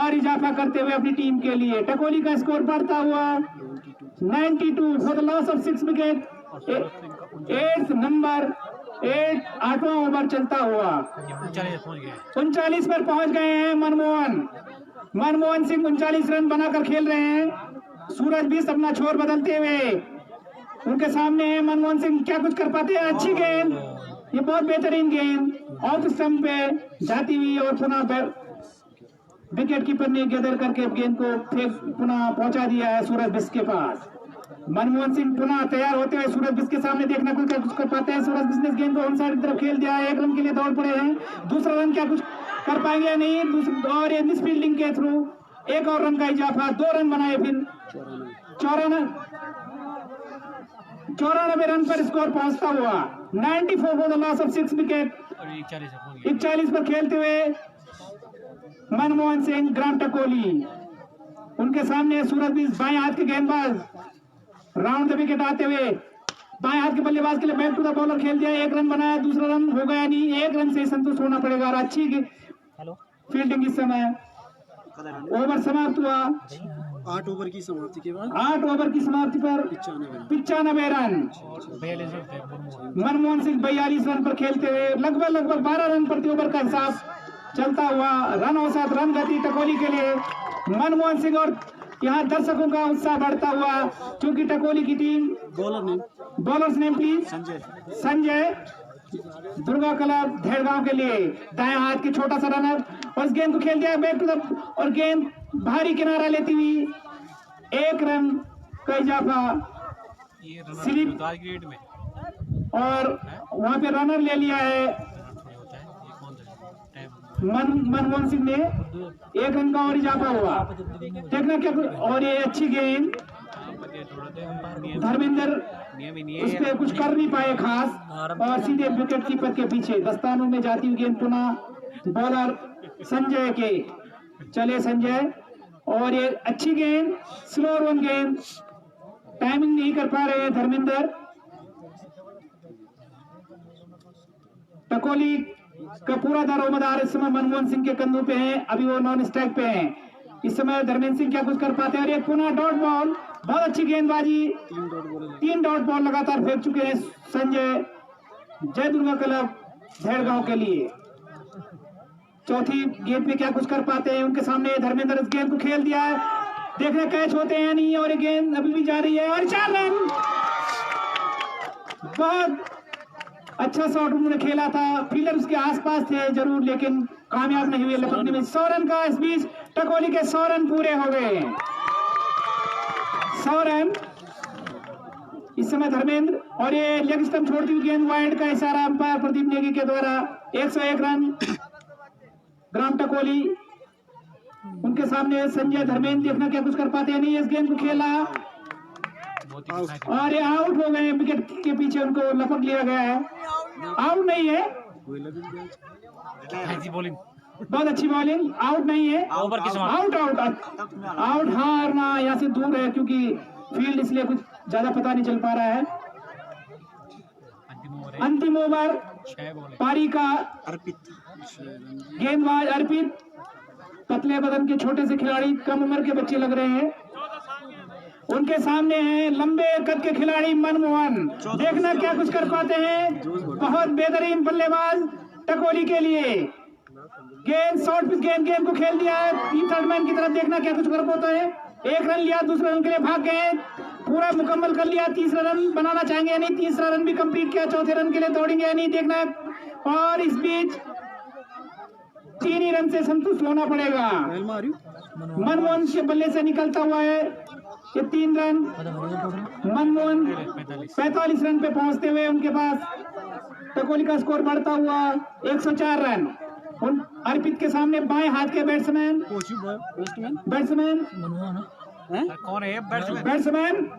और इजाफा करते हुए अपनी टीम के लिए। टकोली का स्कोर बढ़ता हुआ 92 for the loss of 6 wicket. 8 number 8वां ओवर चलता हुआ 39 पर पहुंच गए हैं मनमोहन सिंह 39 रन बनाकर खेल रहे हैं। सूरज भी अपना छोर बदलते हुए उनके सामने है मनमोहन सिंह। क्या कुछ कर पाते हैं। अच्छी गेंद। ये बहुत बेहतरीन गेंद ऑफ स्टंप पे जाती हुई और पुनः विकेट कीपर ने गैदर करके गेंद को पुनः पहुंचा दिया है सूरज बिस्ट के पास। मनमोहन सिंह पुनः तैयार होते हुए सूरज बिस के सामने देखना कोई क्या कुछ कर पाते हैं। सूरज बिस ने गेंद को ऑन साइड की तरफ खेल दिया है, 1 रन के लिए दौड़ पड़े हैं। दूसरा रन क्या कुछ कर पाएंगे या नहीं, और ये मिस फील्डिंग के थ्रू एक और रन का इजाफा, 2 रन बनाए। फिर 94 रन पर स्कोर पहुंचता हुआ 94 for the loss of 6 wicket. और 41 पर खेलते हुए मनमोहन सिंह ग्राम टकोली, उनके सामने सूरज बिस बाएं हाथ के गेंदबाज, राउंड द विकेट आते हुए बाएं हाथ के बल्लेबाज के लिए बैक टू द बॉलर खेल दिया, 1 रन बनाया। दूसरा रन हो गया नहीं, 1 रन से संतुष्ट होना पड़ेगा। और अच्छी फील्डिंग इस समय। ओवर समाप्त हुआ 8 ओवर की समाप्ति के बाद 8 ओवर की समाप्ति पर 95 रन। मनमोहन सिंह 42 रन पर खेलते हुए लगभग 12 रन प्रति ओवर का हिसाब चलता हुआ रन औसत रन गति टकोली के लिए मनमोहन सिंह। और यहाँ दर्शकों का उत्साह बढ़ता हुआ, क्योंकि टकोली की team bowler's name please Sanjay Durga club Dhedgaon के लिए दाएं हाथ के छोटा सा रनर, और इस गेंद को खेल दिया बैक टू द, और गेंद भारी किनारा लेती हुई 1 रन का इजाफा स्लिप, और वहां पे रनर ले लिया है मनमोहन सिंह ने। 1 रन का और इजाफा हुआ, देखना क्या। और ये अच्छी गेंद, धर्मेंद्र उस पे कुछ कर नहीं पाए खास, और सीधे विकेट कीपर के पीछे दस्तानों में जाती हुई गेंद पुनः बॉलर संजय के चले संजय, और ये अच्छी गेंद, स्लो रन गेंद, टाइमिंग नहीं कर पा रहे धर्मेंद्र। टकोली का पूरा दारोमदार इस समय मनमोहन सिंह के कंधों पे है, अभी वो नॉन स्ट्राइक पे हैं। इस समय धर्मेंद्र सिंह क्या कुछ कर पाते हैं, और एक पुनः डॉट बॉल, बहुत अच्छी गेंदबाजी, 3 डॉट बॉल लगातार फेंक चुके हैं संजय जय दुर्गा क्लब धेड़गांव के लिए। चौथी गेंद पे क्या कुछ कर पाते हैं, उनके सामने धर्मेंद्र इस गेंद को खेल दिया है, देखना कैच होते हैं नहीं, और ये गेंद अभी भी जा रही है, और 4 रन। बहुत अच्छा शॉट उन्होंने खेला था, फील्डर उसके आसपास थे जरूर, लेकिन कामयाब नहीं हुए लपकने में। 100 रन का इस बीच टकोली के 100 रन पूरे हो गए। 100 रन इस समय धर्मेंद्र, और ये लेग स्टंप छोड़ती हुई गेंद, वाइड का इशारा अंपायर प्रदीप नेगी के द्वारा। 101 रन ग्राम टकोली, उनके सामने संजय धर्मेंद्र, देखना क्या कुछ कर पाते हैं नहीं। इस गेंद को खेला और ये आउट हो गए, विकेट के पीछे उनको लपक लिया गया है, आउट नहीं है। बहुत अच्छी बॉलिंग, आउट नहीं है, आउट हारना यहाँ से दूर है, क्योंकि फील्ड इसलिए कुछ ज्यादा पता नहीं चल पा रहा है। अंतिम ओवर पारी का गेंदबाज अर्पित, पतले बदन के छोटे से खिलाड़ी, कम उम्र के बच्चे लग रहे हैं, उनके सामने हैं लंबे कद के खिलाड़ी मनमोहन, देखना क्या कुछ कर पाते हैं। बहुत बेहतरीन बल्लेबाज टकोली के लिए, गेंद शॉर्ट पिच गेंद को खेल दिया है 3 थर्ड मैन की तरफ, देखना क्या कुछ कर पाता है। 1 रन लिया, दूसरे रन के लिए भाग गए, पूरा मुकम्मल कर लिया, तीसरा रन बनाना चाहेंगे या नहीं, तीसरा रन भी कंप्लीट किया, चौथे रन के लिए दौड़ेंगे या नहीं, देखना। और इस बीच 3 ही रन से संतुष्ट होना पड़ेगा। मनमोहन के बल्ले से निकलता हुआ है ये 3 रन, मनमोहन 45 रन पे पहुंचते हुए उनके पास टकोली का स्कोर बढ़ता हुआ 104 रन। उन अर्पित के सामने बाएं हाथ के बैट्समैन कौन है बैट्समैन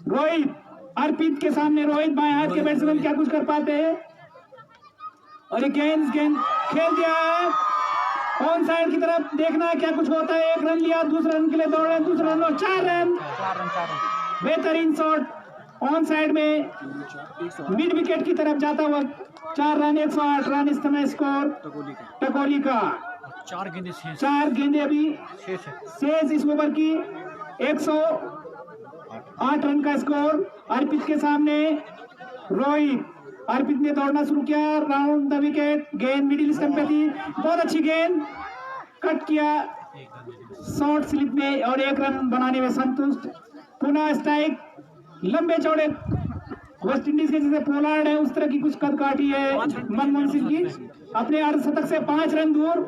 रोहित, अर्पित के सामने रोहित बाएं हाथ के बैट्समैन क्या कुछ कर पाते हैं। और ये गेंद खेल दिया है ऑन साइड की तरफ, देखना क्या कुछ होता है। 1 रन लिया, दूसरे रन के लिए दौड़े, दूसरा रन और 4 रन, बेहतरीन शॉट ऑन साइड में मिड विकेट की तरफ जाता हुआ 4 रन, 108 रन इस समय स्कोर टकोली का। 4 गेंदे अभी शेष इस ओवर की, 108 रन का स्कोर। अर्पित के सामने रोहित, अर्पित ने दौड़ना शुरू किया, राउंड द विकेट, गेंद मिडिल स्टंप पे थी, बहुत अच्छी गेंद, कट किया शॉर्ट स्लिप में, और 1 रन बनाने में संतुष्ट। पुनः स्ट्राइक, लंबे चौड़े वेस्ट इंडीज के जैसे पोलार्ड है उस तरह की कुछ कद काठी है मनमोहन सिंह की, अपने अर्धशतक से 5 रन दूर।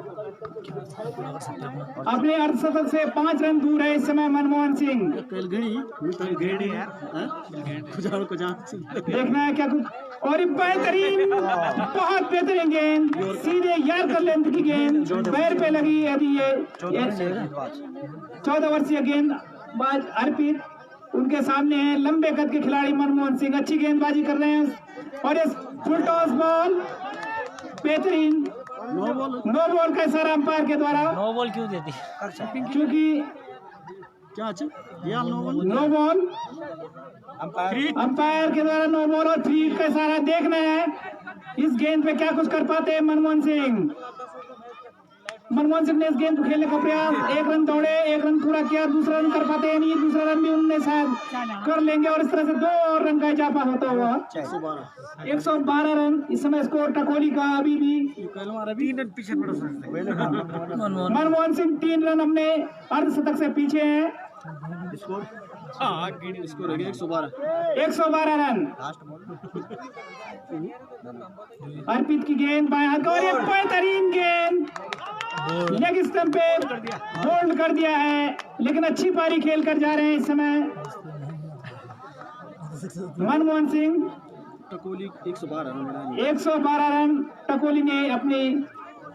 अपने अर्धशतक से 5 रन दूर है इस समय मनमोहन सिंह। देखना है क्या कुछ, और बेहतरीन, बहुत बेहतरीन गेंद, सीधे यार्कर लेंथ की गेंद पैर पे लगी। अभी ये 14 वर्षीय गेंदबाज अर्पित, उनके सामने है लंबे कद के खिलाड़ी मनमोहन सिंह, अच्छी गेंदबाजी कर रहे हैं। और ये फुल टॉस बॉल, बेहतरीन नो बॉल का इशारा अंपायर के द्वारा। नो बॉल क्यों देती? क्योंकि क्या नो बॉल अंपायर के द्वारा नो बॉल और 3 का इशारा। देखना है इस गेंद पे क्या कुछ कर पाते हैं मनमोहन सिंह। मनमोहन सिंह ने इस गेंद को खेलने का प्रयास, 1 रन दौड़े, 1 रन पूरा किया, दूसरा रन कर पाते हैं नहीं, दूसरा रन भी उनने शायद कर लेंगे और इस तरह से 2 और रन का इजाफा होता हुआ 112 रन इस समय स्कोर टकोली का। अभी भी मनमोहन सिंह 3 रन अपने अर्धशतक से पीछे हैं। Score 112 run. अर्पित की गेंद बाएं हाथ का, और एक बेहतरीन गेंद लेग स्टंप पे होल्ड कर दिया है, लेकिन अच्छी पारी खेल कर जा रहे हैं इस समय मनमोहन सिंह। टकोली 112 रन टकोली ने अपनी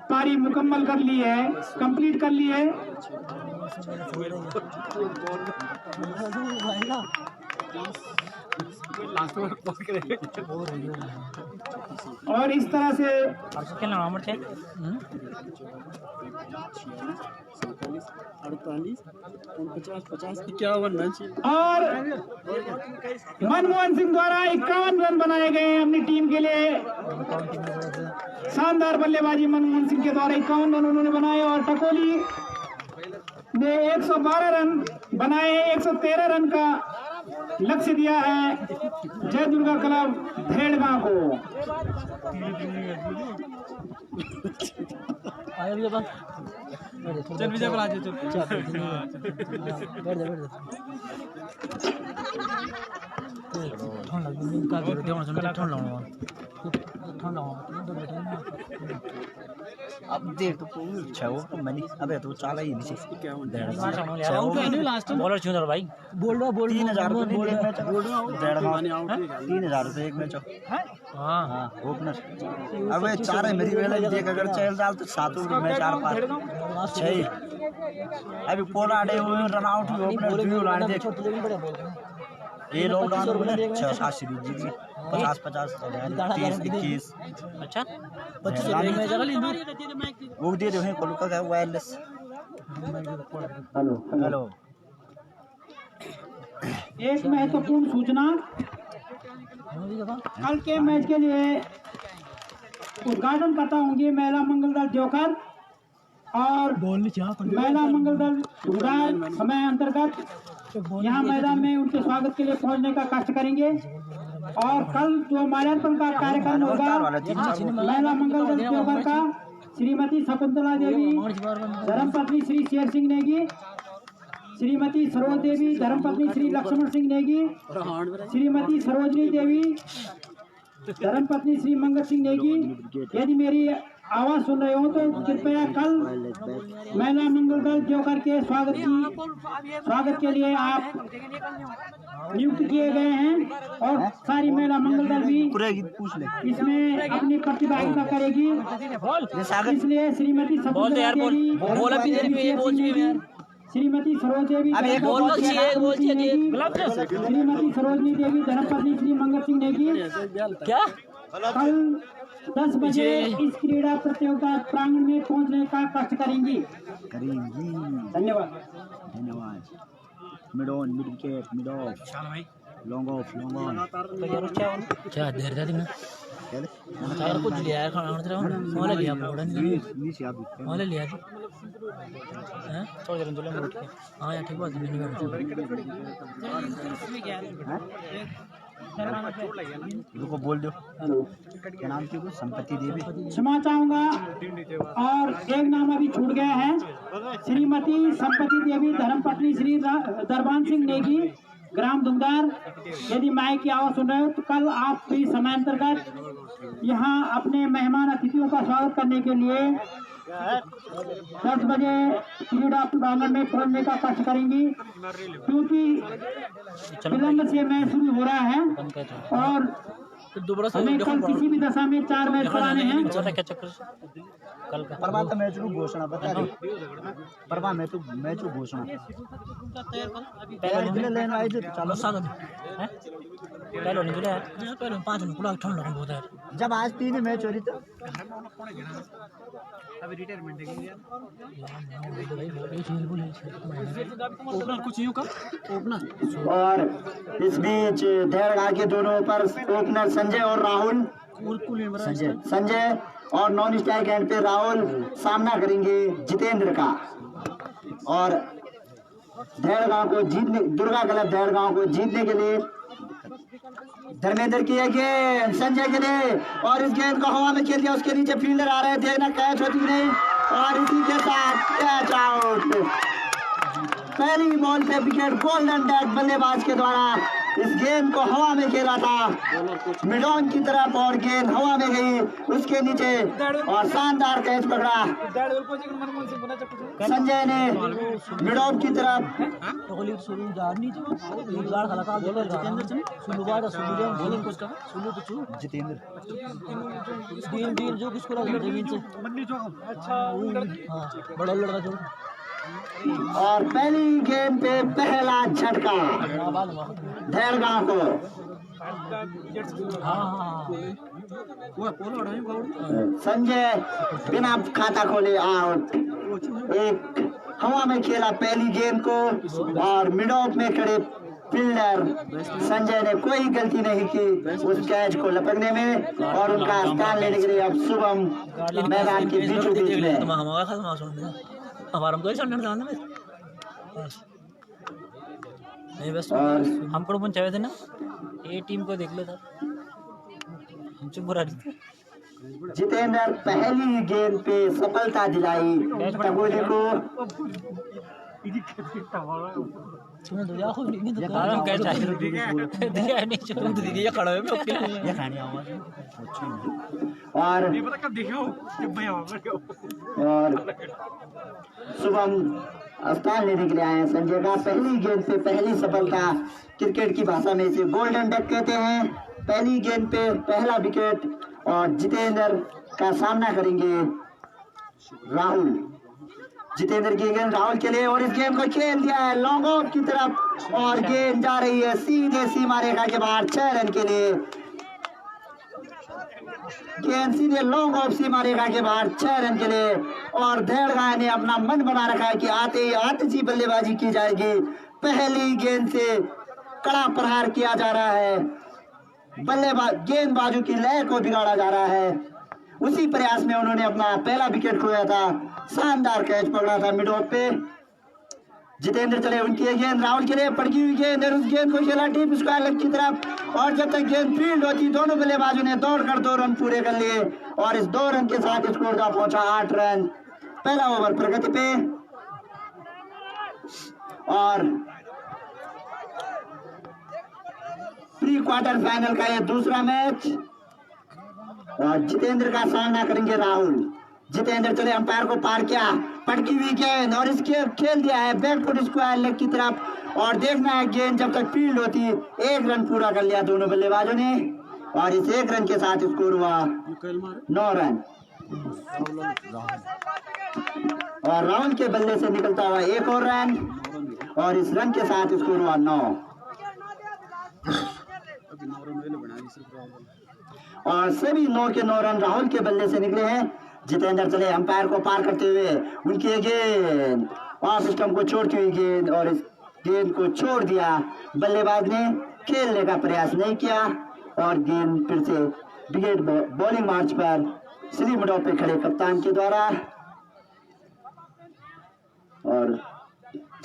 पारी मुकम्मल कर ली है, कंप्लीट कर ली है। और इस तरह से 48 और मनमोहन सिंह द्वारा 51 रन बनाए गए हैं अपनी टीम के लिए। शानदार बल्लेबाजी मनमोहन सिंह के द्वारा 51 रन उन्होंने बनाए और टकोली ने 112 रन बनाए। 113 रन का लक्ष्य दिया है जय दुर्गा क्लब भेड़गांव को। चल विजय पर आ जाओ। अब देख तो अच्छा हो तो मैंने अबे तो चाला ही नहीं क्या बॉलर चुन भाई, बोल 3000 रुपये एक मैच, 3000 रुपये एक मैच। हाँ ओपनर। अबे 4 है मेरी वेला देख, अगर चल डाल तो 7 मैच 4-5 6 अभी पोला डे हुए रन आउट हुए ओपनर व्यू लाने देख। ये लॉकडाउन में 6-7 सीरीज जीती, 50-50 30-21। अच्छा 25 में जगह वो दे रहे हैं कोलकाता का वायरलेस। हेलो एक महत्वपूर्ण सूचना, कल के मैच के लिए उद्घाटन करता होंगे महिला मंगल दल जोकर और महिला मंगल दल उड़ान समय अंतर्गत यहाँ मैदान में उनके स्वागत के लिए पहुंचने का कष्ट करेंगे। और कल जो माल्यार्पण का कार्यक्रम होगा महिला मंगल दल जोकर का श्रीमती शकुंतला देवी धर्मपत्नी श्री शेर सिंह नेगी, श्रीमती सरोज देवी धर्मपत्नी श्री लक्ष्मण सिंह नेगी, श्रीमती सरोजनी देवी धर्मपत्नी श्री मंगल सिंह नेगी। यदि मेरी आवाज सुन रहे हो तो कृपया कल महिला मंगल दल जोकर के स्वागत के लिए आप नियुक्त किए गए हैं और सारी महिला मंगल दल भी इसमें अपनी प्रतिभागिता करेगी। इसलिए श्रीमती शकुंतला देवी, श्रीमती सरोज देवी, श्रीमती सरोजनी देवी धर्मपत्नी श्री मंगल सिंह नेगी क्या कल 10 बजे इस क्रीड़ा प्रतियोगिता प्रांगण में पहुंचने का कष्ट करेंगी। धन्यवाद। Mid on, mid wicket, mid of, long off, long on. क्या देर था दिन चार कुछ लिया है खाना तेरा मोला लिया पड़ा नहीं नीचे आप मोला लिया हैं थोड़ी देर में उठ के। हां यार ठीक बात है नहीं रुको बोल दो क्या नाम थी? संपत्ति देवी। क्षमा चाहूंगा और एक नाम अभी छूट गया है, श्रीमती संपत्ति देवी धर्मपत्नी श्री दरबान सिंह नेगी ग्राम धुंधार। यदि माई की आवाज सुन रहे हो तो कल आप भी समयांतर्गत यहाँ अपने मेहमान अतिथियों का स्वागत करने के लिए 10 बजे पीरियड ऑफ टूर्नामेंट में खोलने का कष्ट करेंगी, क्योंकि विलंब से मैच शुरू हो रहा है और हमें कल किसी भी दशा में 4 मैच कराने हैं। क्या चक्कर कल का परवा तो मैच को घोषणा बता दो, परवा मैं तो मैच को घोषणा पहले लेने आए थे तो चलो साथ हैं पहले नहीं जुड़ा है पहले 5 मिनट पूरा ठंड लगा बहुत है जब आज 3 मैच हो रही तो अभी रिटायरमेंट है ओपनर कुछ यूं का ओपनर और इस बीच देहड़गा के दोनों पर ओपनर संजय और राहुल संजय और नॉन स्ट्राइक एंड पे राहुल सामना करेंगे जितेंद्र का। और देहड़गांव को जीतने दुर्गा क्लब देहड़गांव को जीतने के लिए धर्मेंद्र की है गेंद संजय के लिए और इस गेंद को हवा में खेल दिया, उसके नीचे फील्डर आ रहे हैं, देखना कैच होती नहीं और इसी के साथ कैच आउट। पहली बॉल पे विकेट गोल्डन डैक बल्लेबाज के द्वारा इस गेंद को हवा में खेला था मिडॉन की तरफ और गेंद हवा में गई उसके नीचे और शानदार कैच पकड़ा संजय ने मिडॉन की तरफ। जितेंद्र और पहली गेंद पे पहला झटका देहड़गांव को। संजय बिना खाता खोले आउट। एक हवा में खेला पहली गेंद को और मिड ऑफ में खड़े फील्डर संजय ने कोई गलती नहीं की उस कैच को लपकने में और उनका स्थान लेने के लिए अब शुभम मैदान के बीचों बीच में। हमारा तो ऐसा नहीं बस हम को पहुंचाए थे ना ये टीम को देख लेता हम चुप रहा जितेंद्र पहली गेंद पे सफलता दिलाई टगोली को। और शुभम स्थान लेने के लिए आए हैं संजय का। पहली गेंद पे पहली सफलता क्रिकेट की भाषा में इसे गोल्डन डक कहते हैं। पहली गेंद पे पहला विकेट और जितेंद्र का सामना करेंगे राहुल। जितेंद्र की गेंद राहुल के लिए और इस गेंद को खेल दिया है लॉन्ग ऑफ की तरफ और गेंद जा रही है सीधे सीमा रेखा के बाहर 6 रन के लिए। गेंद सीधे लॉन्ग ऑफ सीमा रेखा के बाहर 6 रन के लिए और देहड़गांव ने अपना मन बना रखा है कि आते ही आतिशी बल्लेबाजी की जाएगी। पहली गेंद से कड़ा प्रहार किया जा रहा है, बल्लेबाज गेंदबाजों की लय को बिगाड़ा जा रहा है। उसी प्रयास में उन्होंने अपना पहला विकेट खोया था, शानदार कैच पकड़ा था मिड ऑफ पे। जितेंद्र चले उनकी गेंद राहुल के लिए पड़की हुई गेंद और उस गेंद को खेला डीप स्क्वायर लेग की तरफ और जब तक गेंद फील्ड होती दोनों बल्लेबाजों ने दौड़कर 2 रन पूरे कर लिए और इस 2 रन के साथ स्कोर का पहुंचा 8 रन। पहला ओवर प्रगति पे और प्री क्वार्टर फाइनल का ये दूसरा मैच और जितेंद्र का सामना करेंगे राहुल। जितेंद्र चले अंपायर को पार किया, पटकी हुई गेंद और इसके खेल दिया है बैकफुट स्क्वायर लेग की तरफ और देखना है गेंद जब तक फील्ड होती 1 रन पूरा कर लिया दोनों बल्लेबाजों ने और इस 1 रन के साथ स्कोर हुआ 9 रन और राहुल के बल्ले से निकलता हुआ 1 और रन और इस रन के साथ स्कोर हुआ 9 और सभी 9 के 9 रन राहुल के बल्ले से निकले हैं। जितेंद्र चले अंपायर को पार करते हुए उनकी गेंद ऑफ स्टंप को छोड़ती हुई गेंद और इस गेंद को छोड़ दिया। बल्लेबाज ने खेलने का प्रयास नहीं किया और गेंद फिर से विकेट बॉलिंग मार्च पर श्री मिडॉ पे खड़े कप्तान के द्वारा और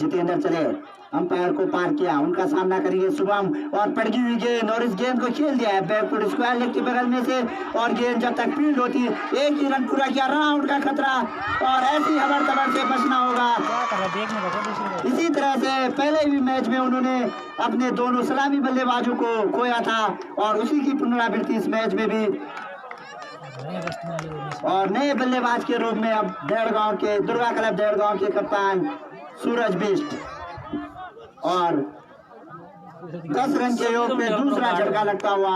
जितेंद्र चले अंपायर को पार किया, उनका सामना करेंगे शुभम और पड़की हुई गेंद और इस गेंद को खेल दिया है बैकफुट स्क्वायर लेग के बगल में से और गेंद जब तक फील्ड होती 1 ही रन पूरा किया, रन आउट का खतरा और ऐसी हबर तबर से बचना होगा। इसी तरह से पहले भी मैच में उन्होंने अपने दोनों सलामी बल्लेबाजों को खोया था और उसी की पुनरावृत्ति इस मैच में भी और नए बल्लेबाज के रूप में अब देहड़गांव के दुर्गा क्लब देहड़गांव के कप्तान सूरज बिष्ट, और 10 रन के योग में दूसरा झटका लगता हुआ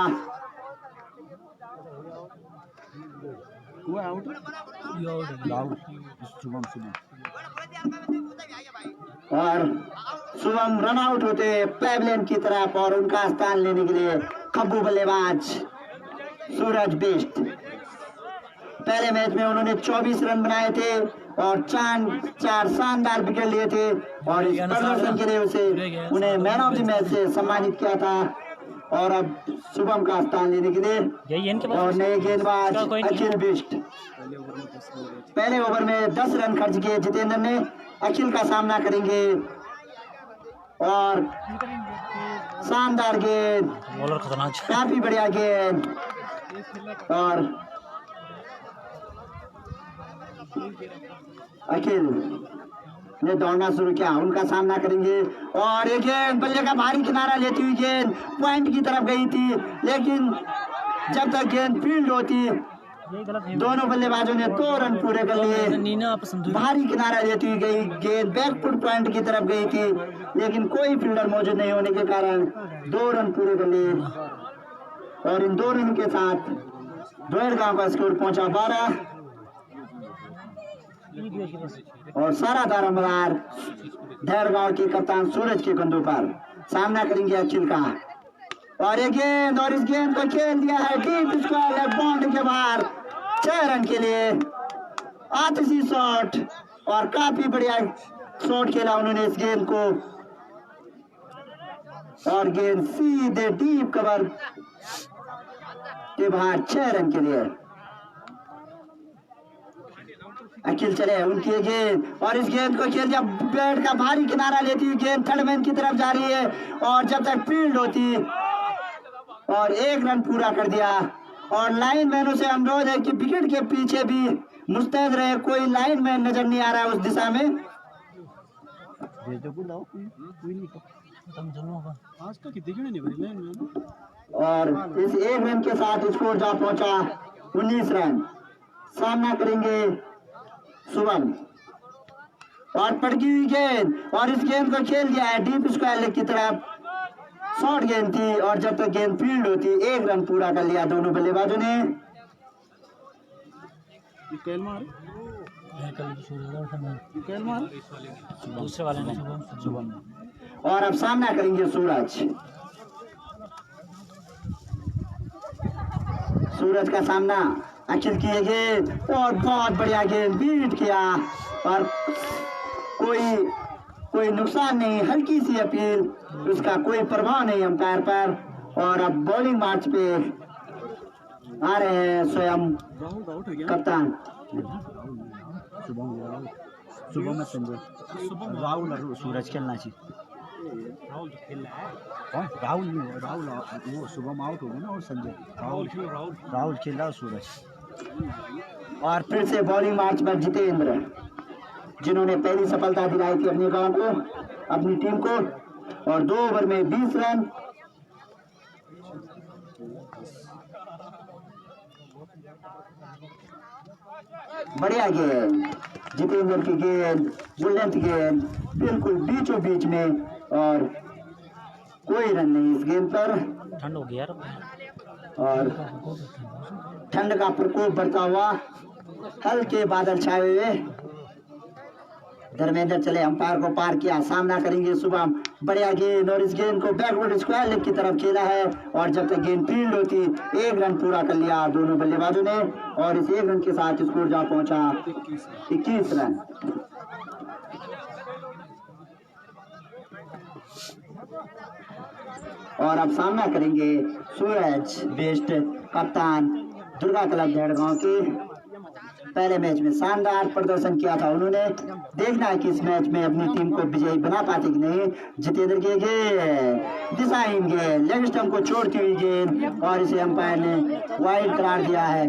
आउट और शुभम रन आउट होते पैवलियन की तरफ, और उनका स्थान लेने के लिए खब्बू बल्लेबाज सूरज बिष्ट। पहले मैच में उन्होंने 24 रन बनाए थे और 4 शानदार विकेट लिए थे, और इस प्रदर्शन के लिए उन्हें मैन ऑफ द मैच से सम्मानित किया था। और अब शुभम का स्थान लेने के लिए और नए गेंदबाज अखिल बिष्ट। पहले ओवर में 10 रन खर्च किए जितेंद्र ने, अखिल का सामना करेंगे, और शानदार गेंद, काफी बढ़िया गेंद, और अखिल ने दौड़ना शुरू किया, उनका सामना करेंगे, और एक गेंद बल्ले का भारी किनारा लेती हुई गेंद पॉइंट की तरफ गई थी, लेकिन जब तक गेंद फील्ड होती दोनों बल्लेबाजों ने 2 रन पूरे कर लिए। भारी किनारा लेती हुई गई गेंद बैकफुट पॉइंट की तरफ गई थी, लेकिन कोई फील्डर मौजूद नहीं होने के कारण 2 रन पूरे कर लिए, और इन 2 रन के साथ देहड़गांव का स्कोर पहुंचा 12, और सारा दारोमदार देहड़गांव के कप्तान सूरज के कंधों पर। सामना करेंगे अखिल का, और एक गेंद, और इस गेंद को खेल दिया है डीप स्क्वायर लेफ्ट बाउंड्री के बाहर 6 रन के लिए। आतिशी शॉट, और काफी बढ़िया शॉट खेला उन्होंने इस गेंद को, और गेंद सीधे डीप कवर के बाहर 6 रन के लिए। अखिल चले उनकी गेंद, और इस गेंद को खेल दिया, बैट का भारी किनारा लेती हुई गेंद थर्ड मैन की तरफ जा रही है, और जब तक फील्ड होती, और 1 रन पूरा कर दिया। और लाइन मैनों से अनुरोध है कि विकेट के पीछे भी मुस्तैद रहे, कोई लाइन मैन नजर नहीं आ रहा है उस दिशा में। और इस 1 रन के साथ स्कोर जा पहुंचा 19 रन। सामना करेंगे शुभम, और पड़की हुई गेंद, और इस गेंद को खेल दिया है डीप स्क्वायर लेग की तरफ, शॉर्ट गेंद थी, और जब तक गेंद फील्ड होती 1 रन पूरा कर लिया दोनों बल्लेबाजों ने। दूसरे वाले ने शुभम। और अब सामना करेंगे सूरज का सामना अखिल की गेंद, और बहुत बढ़िया गेंद बीट किया, और कोई नुकसान नहीं, हल्की सी अपील, उसका कोई प्रभाव नहीं अंपायर पर। और अब बॉलिंग मार्च पे आ रहे हैं स्वयं कप्तान सुबह में संजय राहुल और सूरज खेलना चाहिए। राहुल नहीं, राहुल वो शुभम आउट हो गया ना, और संजय राहुल खेल रहा, सूरज। और फिर से बॉलिंग मार्च पर जितेंद्र, जिन्होंने पहली सफलता दिलाई थी अपने गांव को, अपनी टीम को, और 2 ओवर में 20 रन। बढ़िया गेंद, जितेंद्र की गेंद, बुलेंट गेंद, बिल्कुल बीचों बीच में, और कोई रन नहीं इस गेंद पर। ठंड हो गया और ठंड का प्रकोप बढ़ता हुआ, हल्के बादल छाए हुए। धर्मेंद्र चले, अंपायर को पार किया, सामना करेंगे शुभम, बढ़िया गेंद, और इस गेंद को बैकवर्ड स्क्वायर लेग की तरफ खेला है, और जब तक गेंद फील्ड होती 1 रन पूरा कर लिया दोनों बल्लेबाजों ने, और इस 1 रन के साथ स्कोर जा पहुंचा 21 रन। और अब सामना करेंगे सूरज बिष्ट, कप्तान दुर्गा क्लब देहड़गांव के। पहले मैच में शानदार प्रदर्शन किया था उन्होंने, देखना है कि इस मैच में अपनी टीम को विजयी बना पाते कि नहीं। जितेंद्र की गेंद, दिशाहीन गेंद, लेग स्टंप को छोड़ती हुई गेंद, और इसे अंपायर ने वाइड करार दिया है।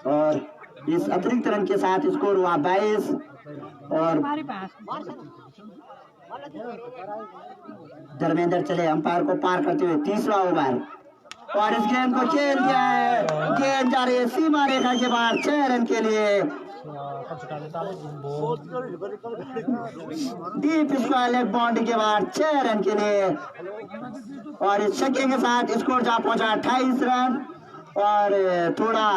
और इस अतिरिक्त रन के साथ स्कोर हुआ 22, और धर्मेंद्र चले अंपायर को पार करते हुए तीसरा ओवर और इस गेंद को खेल दिया है। गेंद जा रही है सीमा रेखा के बाहर 6 रन के लिए। डीप स्क्वायर लेग बाउंड्री के बाहर 6 रन के लिए और इस छक्के के साथ स्कोर जा पहुंचा 28 रन। और थोड़ा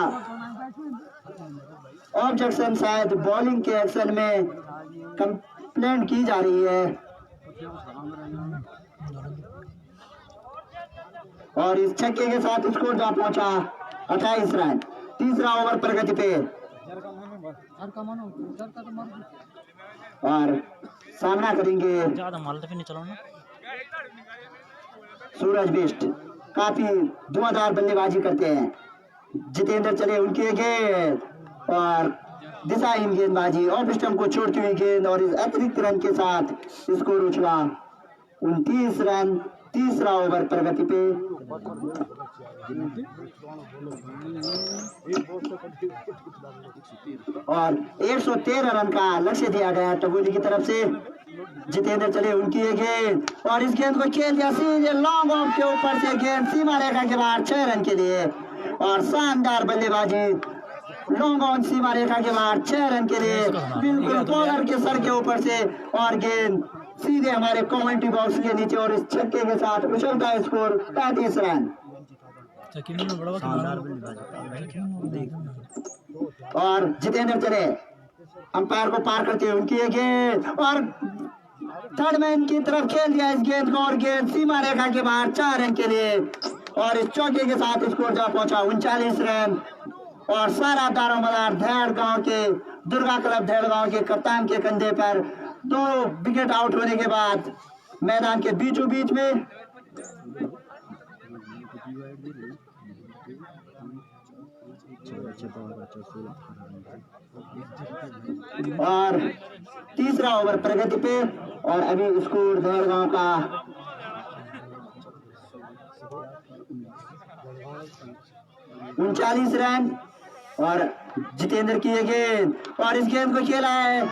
ऑब्जेक्शन शायद बॉलिंग के एक्शन में कंप्लेंट की जा रही है और इस छक्के के साथ स्कोर जा पहुंचा 28 रन। तीसरा ओवर प्रगति पे और सामना करेंगे ज्यादा माल तो नहीं चलाओ सूरज बिष्ट। काफी धुआंधार बल्लेबाजी करते हैं। जितेंद्र चले उनके गेंद और दिशाहीन गेंदबाजी ऑफ स्टंप को छोड़ती हुई गेंद और इस अतिरिक्त रन के साथ स्कोर उछला 29 रन। तीसरा ओवर प्रगति पे और 113 रन का लक्ष्य दिया गया टगोली की तरफ से। जितेंद्र चले उनकी ये गेंद और इस गेंद को खेल दिया सीधे लॉन्ग ऑफ के ऊपर से। गेंद सीमा रेखा के बाहर 6 रन के लिए और शानदार बल्लेबाजी लॉन्ग ऑन सीमा रेखा के बाहर 6 रन के लिए बिल्कुल बॉलर के सर के ऊपर से और गेंद सीधे हमारे कमेंट्री बॉक्स के नीचे और इस छक्के के साथ उछलता है स्कोर 35 रन। और जितेंद्र चले अंपायर को पार करते हुए उनकी ये गेंद और थर्ड मैन की तरफ खेल दिया इस गेंद को और गेंद सीमा रेखा के बाहर 4 रन के लिए और इस चौके के साथ स्कोर जा पहुंचा 39 रन। और सारा दारोमदार धेड़ गांव के दुर्गा क्लब धेड़ गांव के कप्तान के कंधे पर 2 विकेट आउट होने के बाद मैदान के बीचों बीच में और तीसरा ओवर प्रगति पे और अभी स्कोर धेड़ गांव का 39 रन। और जितेंद्र की ये गेंद और इस गेंद को खेला है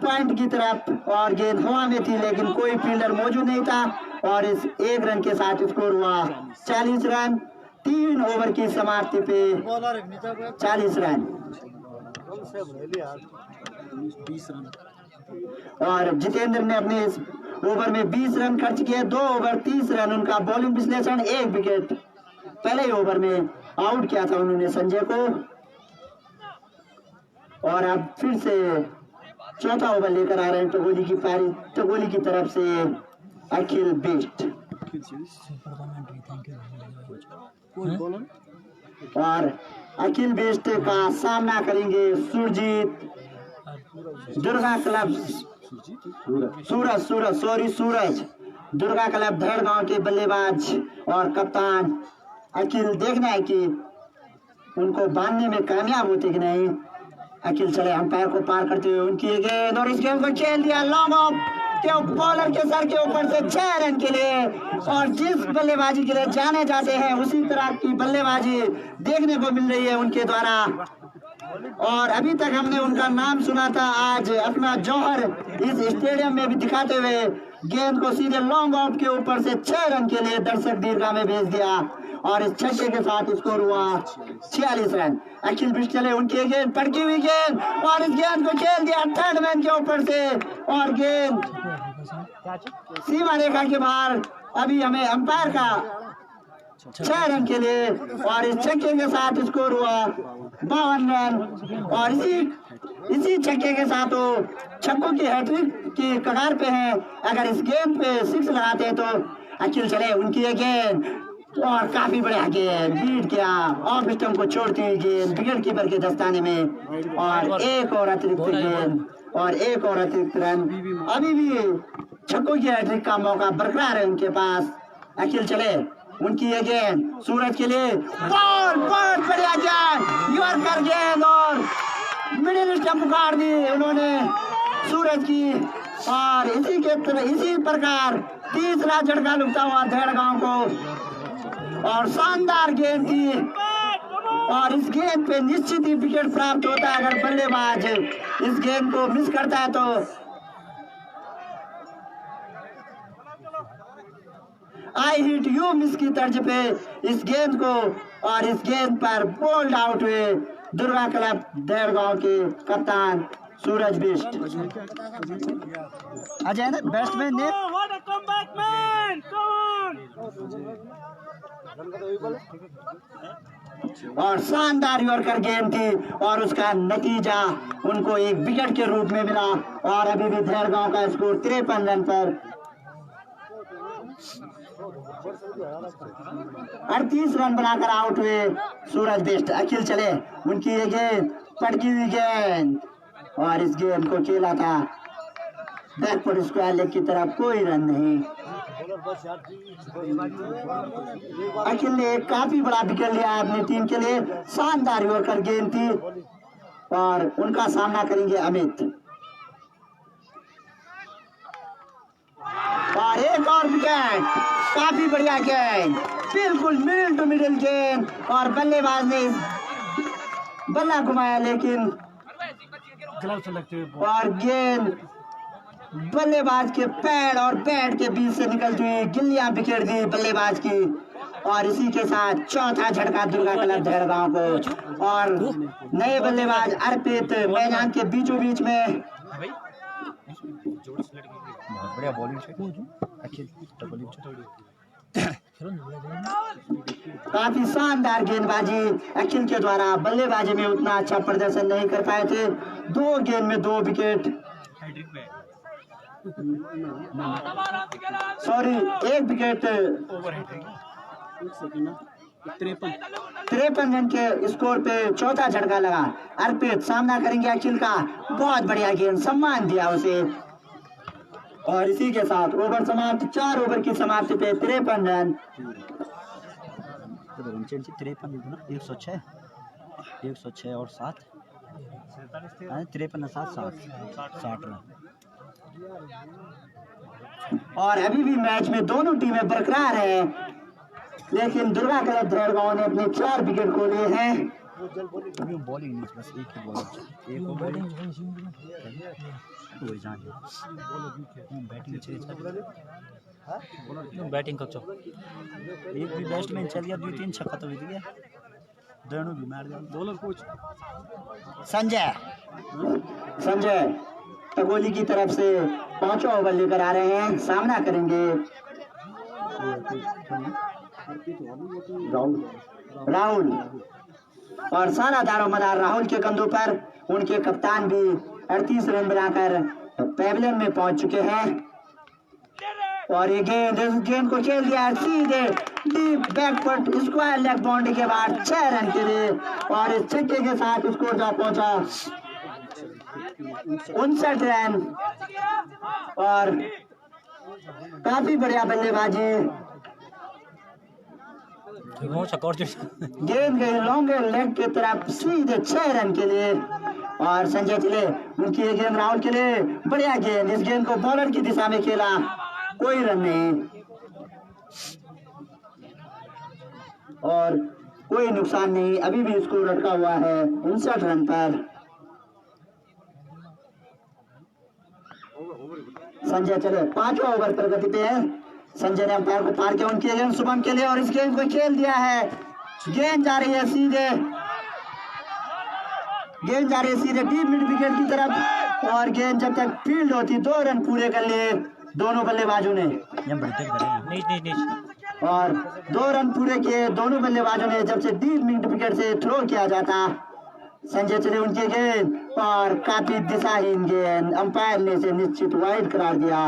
पॉइंट की तरफ और गेंद हवा में थी लेकिन कोई फील्डर मौजूद नहीं था और इस 1 रन के साथ स्कोर हुआ 40 रन। 3 ओवर की समाप्ति पे 40 रन। और जितेंद्र ने अपने इस ओवर में 20 रन खर्च किए। 2 ओवर 30 रन उनका बॉलिंग विश्लेषण। 1 विकेट पहले ही ओवर में आउट किया था उन्होंने संजय को और अब फिर से चौथा ओवर लेकर आ रहे हैं टगोली की पारी टगोली की तरफ से अखिल बिष्ट। और अखिल बिष्ट का सामना करेंगे सुरजीत दुर्गा क्लब सूरज दुर्गा क्लब धेड़ गांव के बल्लेबाज और कप्तान अखिल। देखना है कि उनको बांधने में कामयाब होते कि नहीं। अखिल चले अंपायर को पार करते हुए उनकी गेंद और इस गेंद को खेल दिया लॉन्ग ऑफ के बॉलर के सर के ऊपर से 6 रन के लिए। और जिस बल्लेबाजी के लिए जाने जाते हैं उसी तरह की बल्लेबाजी देखने को मिल रही है उनके द्वारा। और अभी तक हमने उनका नाम सुना था, आज अपना जौहर इस स्टेडियम में भी दिखाते हुए गेंद को सीधे लॉन्ग ऑफ के ऊपर से 6 रन के लिए दर्शक दीर्घा में भेज दिया और इस छक्के के साथ स्कोर हुआ 46 रन। अखिल बिष्ट चले उनकी गेंद पड़की हुई गेंद और इस गेंद को खेल दिया थर्ड मैन के ऊपर से और गेंद सीमा रेखा के बाहर। अभी हमें अंपायर का 6 रन के लिए और इस छक्के के साथ स्कोर हुआ 52 रन। और इसी छक्के के साथ वो छक्कों की हैट्रिक की कगार पे हैं। अगर इस गेंद पे 6 लगाते तो अखिल चले उनकी ये गेंद और काफी बढ़िया गेंद बीट किया ऑफ स्टंप को छोड़ती हुई गेंद विकेट कीपर के दस्ताने में और एक और अतिरिक्त गेंद और एक और अतिरिक्त रन। अभी भी छक्कों की हैट्रिक का मौका बरकरार है उनके पास। अखिल चले उनकी ये गेंद सूरज के लिए बॉल बहुत बढ़िया गेंद यॉर्कर गेंद और मिडिल स्टंप उखाड़ दी उन्होंने सूरज की। और इसी प्रकार तीसरा झटका लुकता हुआ धेड़ गांव को और शानदार गेंद थी और इस गेंद पे निश्चित ही विकेट प्राप्त होता है। अगर बल्लेबाज इस गेंद को मिस करता है तो आई हिट यू मिस की तर्ज पे इस गेंद को, और इस गेंद पर बोल्ड आउट हुए दुर्गा क्लब देहड़गांव के कप्तान सूरज बिष्ट। अजय ने बैट्समैन ने और शानदार यॉर्कर गेंद थी और उसका नतीजा उनको एक विकेट के रूप में मिला और अभी भी देहड़गांव का स्कोर 53 रन पर 38 रन बनाकर आउट हुए सूरज बिष्ट। अखिल चले, उनकी ये गेंद पटकी हुई गेंद और इस गेंद को खेला था बैकवर्ड स्क्वायर लेग की तरफ, कोई रन नहीं। अखिल ने काफी बड़ा विकेट लिया अपनी टीम के लिए, शानदार यॉर्कर गेंद थी और उनका सामना करेंगे अमित। और एक और विकेट, काफी बढ़िया गेंद, बिल्कुल मिडिल टू मिडिल गेंद और बल्लेबाज ने बल्ला घुमाया लेकिन और गेंद बल्लेबाज के पैड और बैट के बीच से निकलती हुई गिल्लियां बिखेर दी बल्लेबाज की और इसी के साथ चौथा झटका दुर्गा क्लब देहड़गांव को और नए बल्लेबाज अर्पित मैदान के बीचों बीच में। बढ़िया बॉलिंग काफी शानदार गेंदबाजी अखिल के द्वारा, बल्लेबाजी में उतना अच्छा प्रदर्शन नहीं कर पाए थे। 2 गेंद में 2 विकेट, सॉरी 1 विकेट, 53 रन के स्कोर पे चौथा झटका लगा। अर्पित सामना करेंगे अखिल का, बहुत बढ़िया गेंद, सम्मान दिया उसे और इसी के साथ ओवर समाप्त। 4 ओवर की समाप्ति पे 53 रन। 106 106 और 7 53 7 60 रन। और अभी भी मैच में दोनों टीमें बरकरार हैं, लेकिन दुर्गा क्लब देहड़गांव ने अपने 4 विकेट को लिए हैं। बॉलिंग नहीं, बस एक ही बॉलर, एक बॉलिंग वही जान बैटिंग कब एक भी बैट्समैन चल गया, 2-3 छक्का तो दिया, दोनों भी मार दिया। बॉलर कोच संजय टगोली की तरफ से 5 ओवर लेकर आ रहे हैं, सामना करेंगे राहुल और सारा दारोमदार राहुल के कंधों पर। उनके कप्तान भी 38 रन बनाकर पैवेलियन में पहुंच चुके हैं और ये गेंद, इस गेंद को खेल दिया सीधे deep backward square leg boundary के बाद 6 रन के लिए और इस छक्के के साथ स्कोर जा पहुंचा 59 रन और काफी बढ़िया बल्लेबाजी। गेंद गई लॉन्ग लेग की तरफ सीधे 6 रन के लिए और संजय चले, उनकी ये गेंद राहुल के लिए, बढ़िया गेंद, इस गेंद को बॉलर की दिशा में खेला, कोई रन नहीं और कोई नुकसान नहीं। अभी भी स्कोर लटका हुआ है 59 रन पर। संजय चले, 5वां ओवर प्रगति पे है। संजय ने अंपायर को पार किया, उनकी गेंद शुभम के लिए और इस गेंद को खेल दिया है। गेंद जा रही है सीधे, गेंद जा रही है सीधे डीप मिड विकेट की तरफ और गेंद जब तक फील्ड होती 2 रन पूरे कर लिए दोनों बल्लेबाजों ने और 2 रन पूरे किए दोनों बल्लेबाजों ने जब से डीप मिड विकेट से थ्रो किया जाता। संजय चले, उनकी गेंद और काफी दिशाहीन गेंद, अंपायर ने इसे निश्चित वाइड करार दिया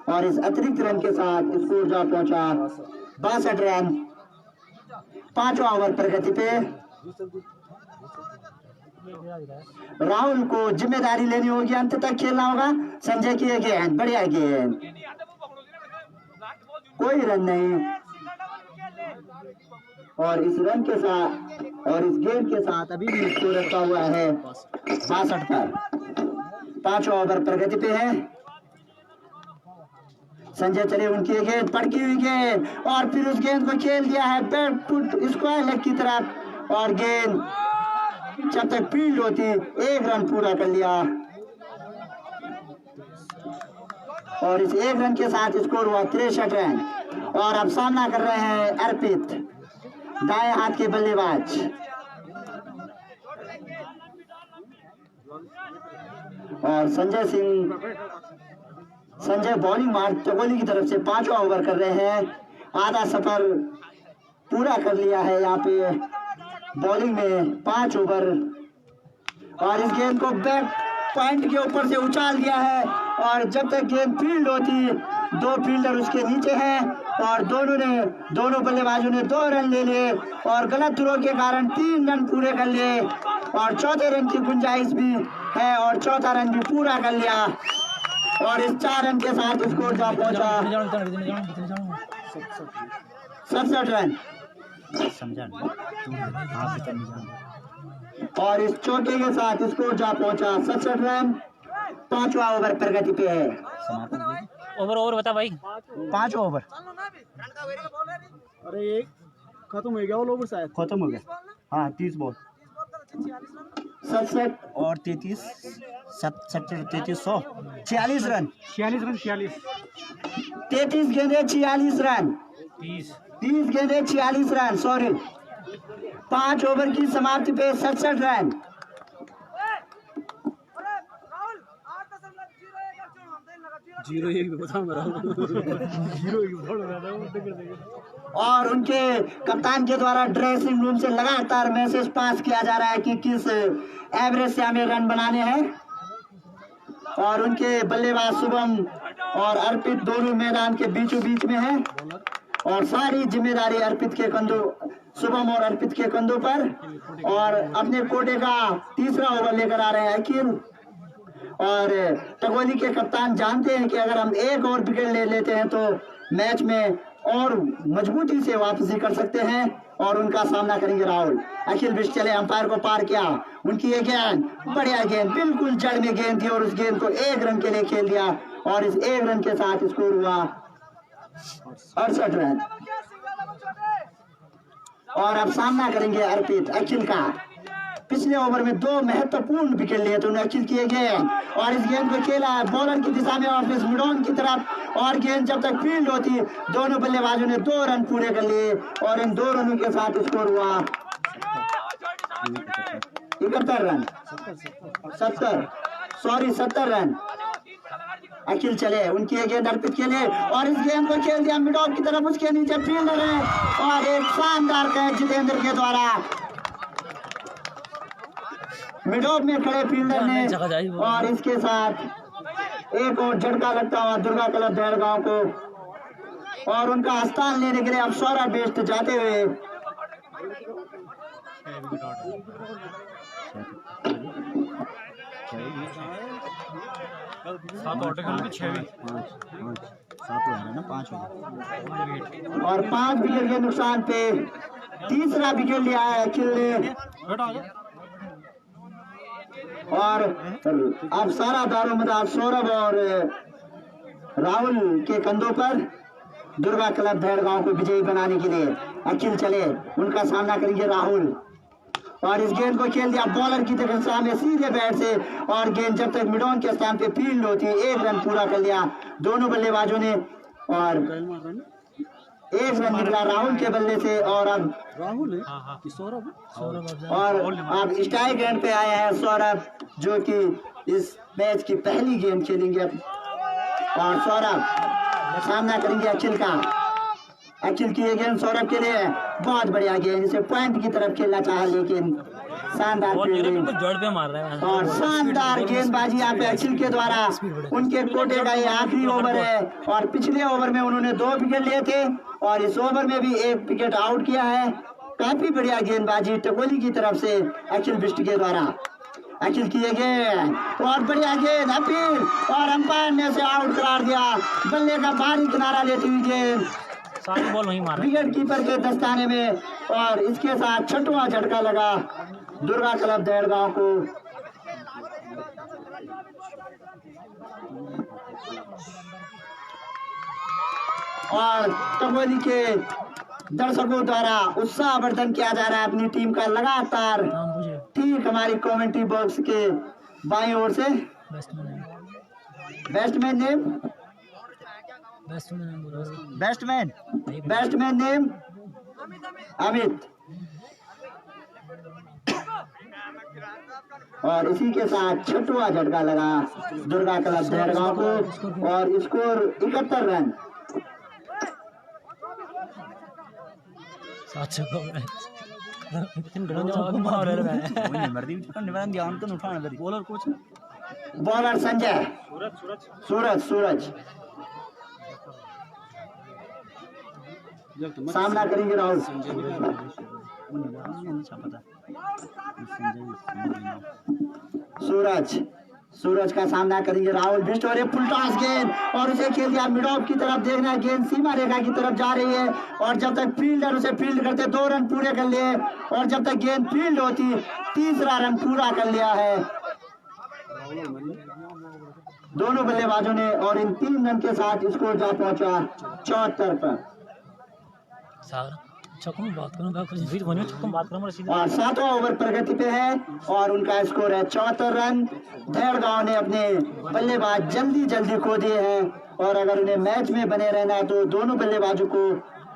और इस अतिरिक्त रन के साथ स्कोर जा पहुंचा 62 रन। 5वां ओवर प्रगति पे। राहुल को जिम्मेदारी लेनी होगी, अंत तक खेलना होगा। संजय की गेंद, बढ़िया गेंद, कोई रन नहीं और इस रन के साथ और इस गेंद के साथ अभी भी स्कोर रखा हुआ है 62 पर। 5वां ओवर प्रगति पे है। संजय चले, उनकी गेंद पड़की हुई गेंद और फिर उस गेंद को खेल दिया है बैक फुट स्क्वायर लेग की तरफ और गेंद जब तक फील्ड होती 1 रन पूरा कर लिया और इस 1 रन के साथ स्कोर हुआ 63 रन और अब सामना कर रहे हैं अर्पित, दाएं हाथ के बल्लेबाज। और संजय बॉलिंग मार टकोली की तरफ से 5वां ओवर कर रहे हैं। आधा सफर पूरा कर लिया है यहाँ पे बॉलिंग में 5 ओवर। और इस गेंद को बैक पॉइंट के ऊपर से उछाल दिया है और जब तक गेंद फील्ड होती 2 फील्डर उसके नीचे हैं और दोनों बल्लेबाजों ने 2 रन ले लिए और गलत थ्रो के कारण 3 रन पूरे कर लिए और चौथे रन की गुंजाइश भी है और चौथा रन भी पूरा कर लिया और इस 4 रन के साथ स्कोर जा पहुंचा 67 रन। समझा और इस चौके के साथ स्कोर जा पहुंचा 67 रन। 5वां ओवर प्रगति पे है। ओवर बता भाई। 5 ओवर अरे एक खत्म हो गया, ऑल ओवर शायद खत्म हो गया। हाँ 30 बॉल 67 और 33 100 46 रन 33 गेंदे 46 रन 30 गेंदे 46 रन सॉरी 5 ओवर की समाप्ति पे 67 रन। जीरो एक बताऊंगा और उनके कप्तान के द्वारा ड्रेसिंग रूम से लगातार मैसेज पास किया जा रहा है कि किस एवरेज से हमें रन बनाने हैं। और उनके बल्लेबाज शुभम और अर्पित दोनों मैदान के बीचों बीच में हैं और सारी जिम्मेदारी अर्पित के कंधों शुभम और अर्पित के कंधों पर। और अपने कोटे का 3रा ओवर लेकर आ रहे हैं अखिल। और टकोली के कप्तान जानते हैं कि अगर हम एक और विकेट ले लेते हैं तो मैच में और मजबूती से वापसी कर सकते हैं और उनका सामना करेंगे राहुल। अखिल बिष्ट चले, अंपायर को पार किया, उनकी ये गेंद बढ़िया गेंद बिल्कुल जड़ में गेंद थी और उस गेंद को 1 रन के लिए खेल दिया और इस 1 रन के साथ स्कोर हुआ 68 रन। और अब सामना करेंगे अर्पित अखिल का। पिछले ओवर में 2 महत्वपूर्ण विकेट लिए थे अखिल किए गए और इस गेंद को खेला बॉलर की दिशा में और फिर मिडॉन की तरफ और गेंद जब तक फील्ड होती दोनों बल्लेबाजों ने 2 रन पूरे कर लिए और इन 2 रनों के साथ स्कोर हुआ 71 रन 70 रन। अखिल चले, उनकी ये गेंद अर्पित के लिए और इस गेंद को खेल दिया मिडॉन की तरफ, उसके नीचे फील्डर है और एक शानदार कैच जितेंद्र के द्वारा मिडॉप में खड़े फील्डर ने और इसके साथ एक और झटका लगता हुआ दुर्गा क्लब दहड़गांव को और उनका स्थान लेने के लिए अब सौरभ बेस्ट जाते हुए और 5 विकेट के नुकसान पे 3रा विकेट लिया है अखिल ने। और अब सारा दारोमदार सौरभ और राहुल के कंधों पर दुर्गा क्लब दहड़गांव को विजयी बनाने के लिए अखिल चले, उनका सामना करेंगे राहुल और इस गेंद को खेल दिया बॉलर की तरफ से सीधे बैट से और गेंद जब तक मिडॉन के स्थान पे फील्ड होती है 1 रन पूरा कर लिया दोनों बल्लेबाजों ने और 1 रन निकला राहुल के बल्ले से। और अब राहुल है सौरभ और अब स्ट्राइक एंड पे आए हैं सौरभ जो कि इस मैच की पहली गेंद खेलेंगे और सौरभ सामना करेंगे अखिल का। अखिल की ये गेंद सौरभ के लिए बहुत बढ़िया गेंद, इसे पॉइंट की तरफ खेलना चाहा लेकिन शानदार फील्डिंग और शानदार गेंदबाजी यहाँ पे अखिल के द्वारा। उनके कोटे का ये आखिरी ओवर है और पिछले ओवर में उन्होंने 2 विकेट लिए थे और इस ओवर में भी 1 विकेट आउट किया है। काफी बढ़िया गेंदबाजी टकोली की तरफ से अखिल बिष्ट के द्वारा। अखिल की ये गेंद और बढ़िया गेंद अपील और अंपायर ने से आउट करार दिया। बल्ले का बाहरी किनारा लेती हुई गेंद सारी बॉल वहीं मारा विकेट कीपर के दस्ताने में और इसके साथ 6वां झटका लगा दुर्गा क्लब दहड़गांव को। और टकोली के दर्शकों द्वारा उत्साहवर्धन किया जा रहा है अपनी टीम का लगातार। ठीक हमारी कमेंट्री बॉक्स के बाईं ओर से batsman name batsman batsman name Amit. और इसी के साथ छठवां झटका लगा दुर्गा क्लब देहरगांव को और score 71 run. Bowler coach bowler Sanjay Suraj सामना करेंगे राहुल। सूरज का सामना करेंगे राहुल बिष्ट और फुल टॉस गेंद और उसे खेल दिया मिड ऑफ की तरफ। देखना है गेंद सीमा रेखा की तरफ जा रही है और जब तक फील्डर उसे फील्ड करते 2 रन पूरे कर लिए और जब तक गेंद फील्ड होती 3रा रन पूरा कर लिया है दोनों बल्लेबाजों ने। और इन 3 रन के साथ स्कोर जा पहुंचा 74 पर। और 7वां ओवर प्रगति पे है और उनका स्कोर है 74 रन। देहरगांव ने अपने बल्लेबाज जल्दी खो दिए हैं और अगर उन्हें मैच में बने रहना है तो दोनों बल्लेबाजों को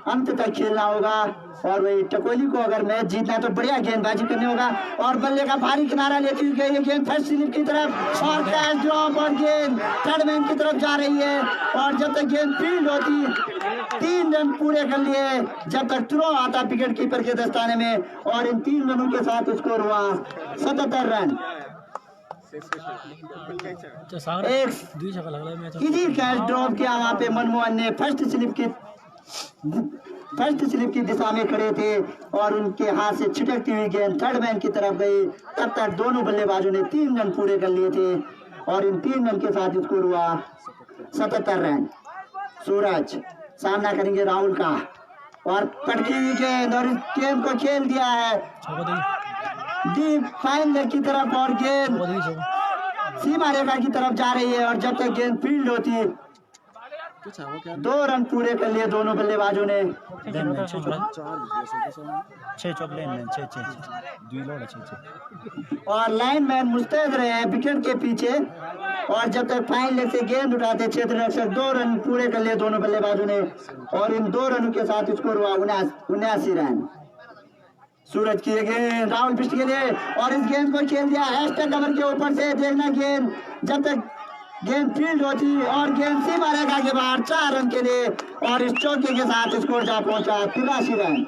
अंत तक खेलना होगा। और वही टकोली को अगर मैच जीतना है तो बढ़िया गेंदबाजी करनी होगा। और बल्ले का भारी किनारा लेती हुई गई है गेंद फर्स्ट स्लिप की तरफ और कैच ड्रॉप और गेंद थर्ड मैन की तरफ जा रही है और जब तक गेंद फील्ड होती 3 रन पूरे कर लिए जब तक थ्रो आता विकेट कीपर के दस्ताने में। और इन 3 रनों के साथ स्कोर हुआ 77 रन। एक इजी कैच ड्रॉप किया वहां पे मनमोहन ने फर्स्ट स्लिप की दिशा में खड़े थे और उनके हाथ से छिटकती हुई गेंद थर्ड मैन की तरफ गई। तब तक दोनों बल्लेबाजों ने 3 रन पूरे कर लिए थे और इन 3 रन के साथ स्कोर हुआ 77 रन। सूरज सामना करेंगे राहुल का और पटकी हुई गेंद और इस गेंद को खेल दिया है डीप फाइन लेग की तरफ और गेंद सीमा रेखा की तरफ जा रही है और जब तक गेंद फील्ड होती 2 रन पूरे कर लिए दोनों बल्लेबाजों ने। और लाइनमैन मुस्तैद रहे हैं विकेट के पीछे और जब तक फाइन लेग से गेंद उठाते क्षेत्र रक्षक 2 रन पूरे कर लिए दोनों बल्लेबाजों ने और इन 2 रनों के साथ स्कोर हुआ 79 रन। सूरज की गेंद राहुल बिष्ट के लिए और इस गेंद को खेल दिया हैशटैग कवर के ऊपर से। देखना गेंद जब तक गेंद फील्ड होती और गेंद सीमा रेखा के बाहर 4 रन के लिए और इस चौके के साथ स्कोर जा पहुंचा 83 रन।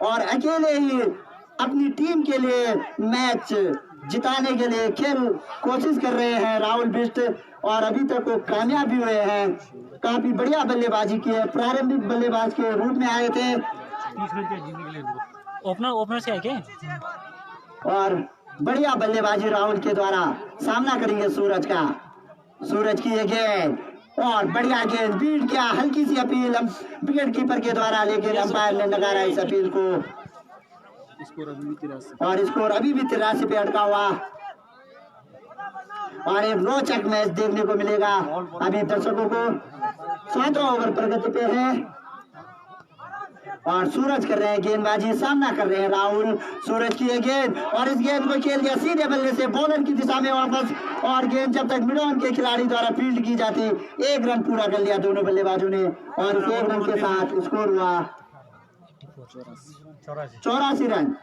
और अकेले ही अपनी टीम के लिए मैच जिताने के लिए कोशिश कर रहे हैं राहुल बिष्ट और अभी तक वो कामयाब भी हुए हैं। काफी बढ़िया बल्लेबाजी की है। प्रारंभिक बल्लेबाज के रूप में आए थे ओपनर से आए और बढ़िया बल्लेबाजी राहुल के द्वारा सामना करेंगे सूरज का। सूरज की ये गेंद और बढ़िया गेंद बीट किया हल्की सी अपील विकेट कीपर के द्वारा लेकिन अंपायर ने नकारा इस अपील को और स्कोर अभी भी 83 पे अटका हुआ और एक रोचक मैच देखने को मिलेगा अभी दर्शकों को। 7वां ओवर प्रगति पे है और सूरज कर रहे हैं गेंदबाजी सामना कर रहे हैं राहुल। सूरज की ये गेंद और इस गेंद को खेल दिया सीधे बल्ले से बॉलर की दिशा में वापस और गेंद जब तक मिड ऑन के खिलाड़ी द्वारा फील्ड की जाती 1 रन पूरा कर लिया दोनों बल्लेबाजों ने और इस 1 रन के साथ स्कोर हुआ 84 रन।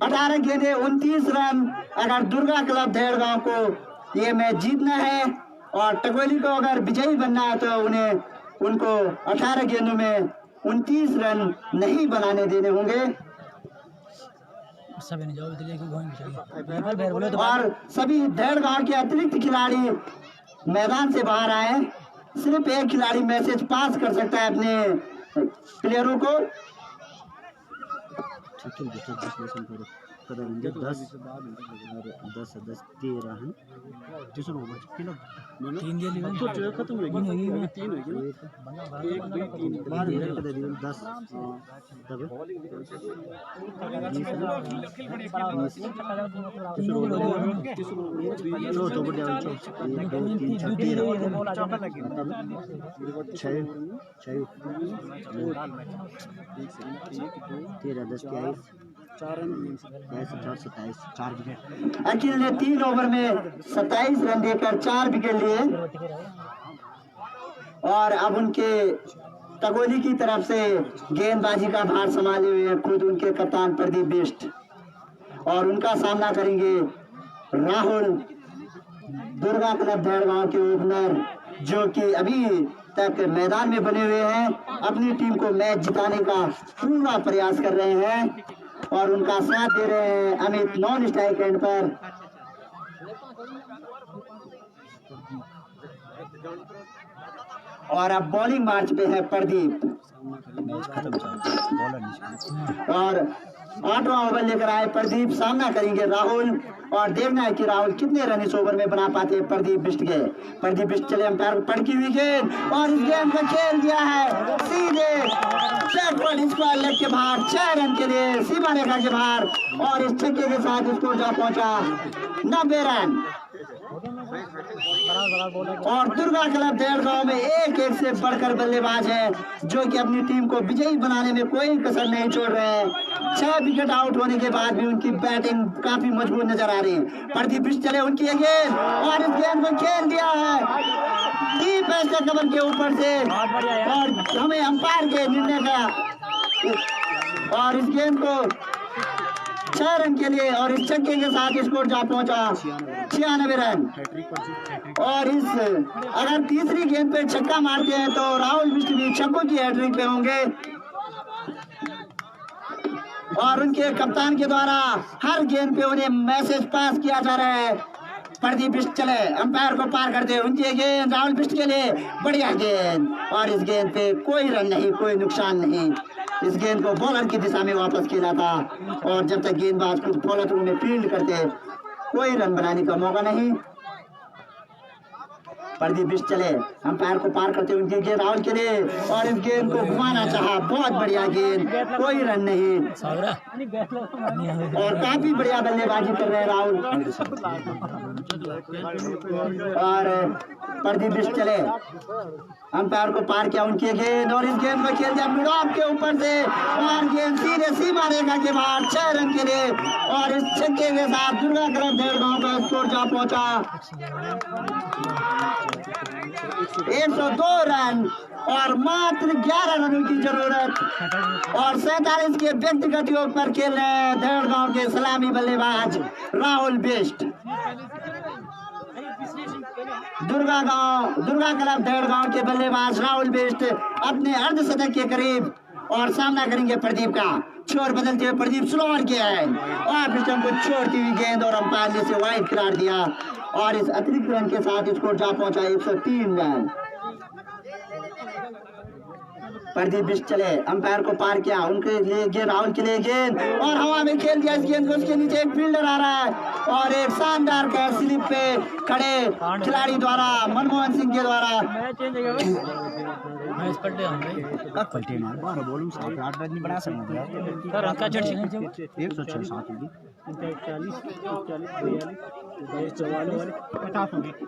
18 गेंदे 29 रन। अगर दुर्गा क्लब देहरगांव को ये मैच जीतना है और टकोली को अगर विजयी बनना है तो उनको 18 गेंदों में 29 रन नहीं बनाने देने होंगे। और सभी देहरगांव के अतिरिक्त खिलाड़ी मैदान से बाहर आए। सिर्फ एक खिलाड़ी मैसेज पास कर सकता है अपने प्लेयरों को। 13 10 4 विकेट। अखिल ने 3 ओवर में 27 रन देकर 4 विकेट लिए। और अब उनके तगोली की तरफ से गेंदबाजी का भार संभाले हुए खुद उनके कप्तान प्रदीप बिष्ट, और उनका सामना करेंगे राहुल, दुर्गा क्लब भेड़गांव के ओपनर, जो कि अभी तक मैदान में बने हुए हैं, अपनी टीम को मैच जिताने का पूरा प्रयास कर रहे हैं। और उनका साथ दे रहे हैं अमित नॉन स्ट्राइक एंड पर। और अब बॉलिंग मार्च पे है प्रदीप, और 8वां ओवर लेकर आए प्रदीप। सामना करेंगे राहुल, और देखना है कि राहुल कितने रन इस ओवर में बना पाते हैं प्रदीप बिष्ट के। प्रदीप बिष्ट चले अंपायर को पड़की हुई गेंद, और इस गेंद को खेल दिया है सीधे स्क्वायर लेग के बाहर, 6 रन के लिए सीमा रेखा के बाहर, और इस छक्के के साथ स्कोर जा पहुंचा 90 रन। और दुर्गा क्लब भेड़गांव में एक से बढ़कर बल्लेबाज है, जो कि अपनी टीम को विजयी बनाने में कोई कसर नहीं छोड़ रहे हैं। 6 विकेट आउट होने के बाद भी उनकी बैटिंग काफी मजबूत नजर आ रही है। प्रदीप बिष्ट चले उनकी गेंद, और इस गेंद को खेल दिया है डीप के कवर के ऊपर से, और हमें अंपायर के निर्णय का, और इस गेंद को 6 रन के लिए, और इस छक्के के साथ स्कोर जा पहुंचा 96 रन। और इस अगर तीसरी गेंद पे छक्का मारते हैं तो राहुल बिष्ट भी छक्कों की हैट्रिक पे होंगे। और उनके कप्तान के द्वारा हर गेंद पे उन्हें मैसेज पास किया जा रहा है। प्रदीप बिष्ट चले अंपायर को पार करते हैं, उनकी गेंद राहुल बिष्ट के लिए बढ़िया गेंद, और इस गेंद पे कोई रन नहीं, कोई नुकसान नहीं। इस गेंद को बॉलर की दिशा में वापस खेला था, और जब तक गेंदबाज खुद बॉलर में फील्ड करते कोई रन बनाने का मौका नहीं। प्रदीप बिष्ट चले अंपायर को पार करते उनकी गेंद राहुल के लिए, और इस गेंद को घुमाना चाहा, बहुत बढ़िया गेंद, कोई रन नहीं। और काफी बढ़िया बल्लेबाजी कर रहे हैं राहुल। और प्रदीप बिष्ट चले अंपायर को पार किया उनकी गेंद, और इस गेंद को खेल दिया मिड ऑफ के ऊपर से, और गेंद सीधे सीमा रेखा के बाहर 6 रन के लिए। और इस छक्के के साथ दुर्गा क्लब भेड़गांव का स्कोर जा पहुंचा 102 रन, और मात्र 11 रनों की जरूरत, और 47 के व्यक्तिगत योग पर खेल रहे हैं भेड़गांव के सलामी बल्लेबाज राहुल बिष्ट। दुर्गा क्लब भेड़गांव के बल्लेबाज राहुल बिष्ट अपने अर्धशतक के करीब, और सामना करेंगे प्रदीप का। छोर बदलते हुए प्रदीप स्लोअर गेंद, और बिष्टम को छोड़ती हुई गेंद, और अंपायर ने इसे वाइड करार दिया, और इस अतिरिक्त रन के साथ स्कोर जा पहुंचा 103 रन। प्रदीप बिष्ट चले अंपायर को पार किया, उनके लिए गेंद राहुल के लिए गेंद, और हवा में खेल दिया इस गेंद को। उसके नीचे एक फील्डर आ रहा है, और एक शानदार कैच स्लिप पे खड़े खिलाड़ी द्वारा, मनमोहन सिंह के द्वारा। पलटे मार बोलूं 7-8 रन नहीं बना सकते यार।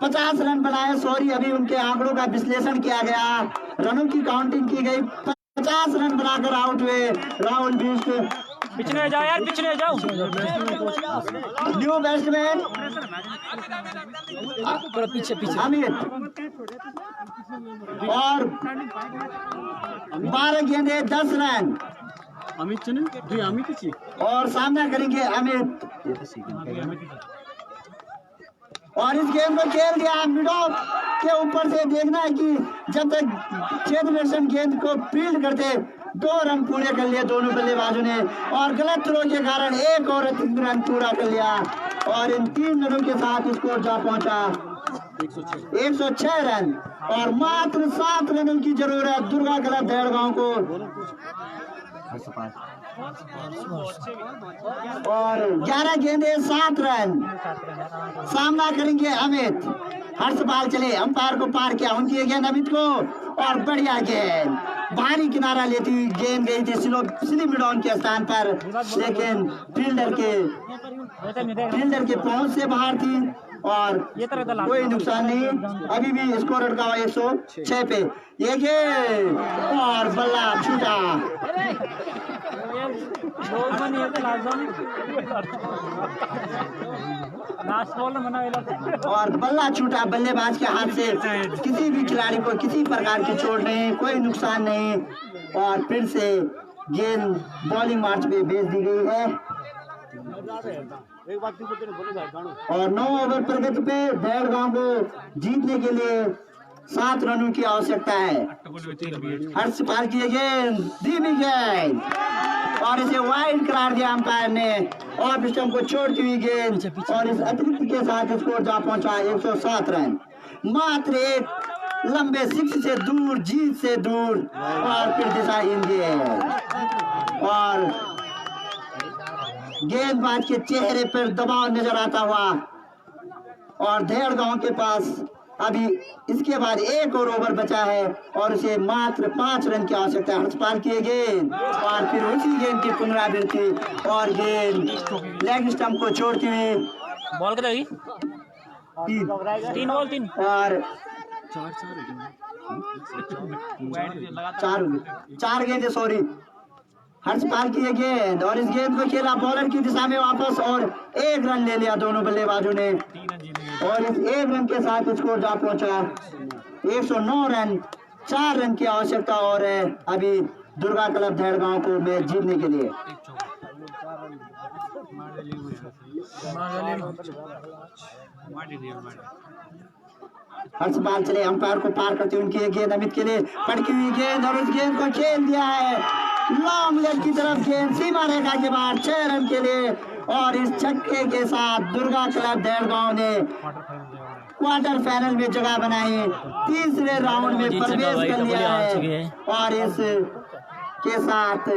50 रन बनाए। सॉरी, अभी उनके आंकड़ों का विश्लेषण किया गया, रनों की काउंटिंग की गई। 50 रन बनाकर आउट हुए राहुल बिष्ट। पिछले जाओ यार, पिछले जाओ। न्यू बैट्समैन पीछे अमित, और 12 गेंदे 10 रन। अमित और सामना करेंगे अमित, और इस गेंद को खेल दिया मिड ऑफ के ऊपर से। देखना है कि जब तक चेतन गेंद को फील्ड करते 2 रन पूरे कर लिए दोनों बल्लेबाजों ने, और गलत थ्रो के कारण एक और रन पूरा कर लिया, और इन 3 रनों के साथ स्कोर जा पहुंचा 106 रन, और मात्र 7 रनों की जरूरत दुर्गा क्लब भेड़गांव को। और 11 गेंदे 7 रन। सामना करेंगे अमित, हर्षपाल चले अंपायर को पार किया, उनकी गेंद अमित को, और बढ़िया गेंद, भारी किनारा लेती हुई गेंद गई थी स्लिप मिड ऑन के स्थान पर, लेकिन फील्डर के पहुंच से बाहर थी। और ये तरह का कोई नुकसान नहीं, अभी भी स्कोर अटका हुआ 106 पे। ये गेंद और बल्ला छूटा। और बल्ला छूटा बल्लेबाज के हाथ से। किसी भी खिलाड़ी को किसी प्रकार की चोट नहीं, कोई नुकसान नहीं। और फिर से गेंद बॉलिंग मार्च में भेज दी गई है। और 9 ओवर प्रगति पे डेढ़ गांव को जीतने के लिए 7 रनों की आवश्यकता है। हर्ष पार की गेंद, धीमी गेंद और इसे वाइड करार दिया अंपायर ने। और स्टंप को छोड़ती हुई गेंद और इस अतिरिक्त के साथ स्कोर जा पहुंचा 107 रन। मात्र एक लंबे 6 से दूर, जीत से दूर। और फिर दिशाहीन गेंद और गेंदबाज के चेहरे पर दबाव नजर आता हुआ। और धेड़ गांव के पास अभी इसके बाद एक और ओवर बचा है और उसे मात्र 5 रन की आवश्यकता है। हर्ष पार किए गेंद और फिर उसी गेंद की पुनरावृत्ति और गेंद लेग स्टंप को छोड़ती हुई बॉल कितना हुई? 3 बॉल 3 और 4 गेंद, सॉरी। हर्ष पाल की गेंद और इस गेंद को खेला बॉलर की दिशा में वापस और 1 रन ले लिया दोनों बल्लेबाजों ने। और इस 1 रन के साथ स्कोर जा पहुंचा 109 रन। 4 रन की आवश्यकता और है अभी दुर्गा क्लब धेड़ गांव को मैच जीतने के लिए। हर्ष पाल चले अंपायर को पार करते उनकी एक गेंद अमित के लिए पटकी हुई गेंद और इस गेंद को खेल दिया है लॉन्ग लेग की तरफ। गेंद सीमा रेखा के बाद 6 रन के लिए। और इस छक्के के साथ दुर्गा क्लब धेड़ गांव ने क्वार्टर फाइनल में जगह बनाई, तीसरे राउंड में प्रवेश कर लिया है। और इस के साथ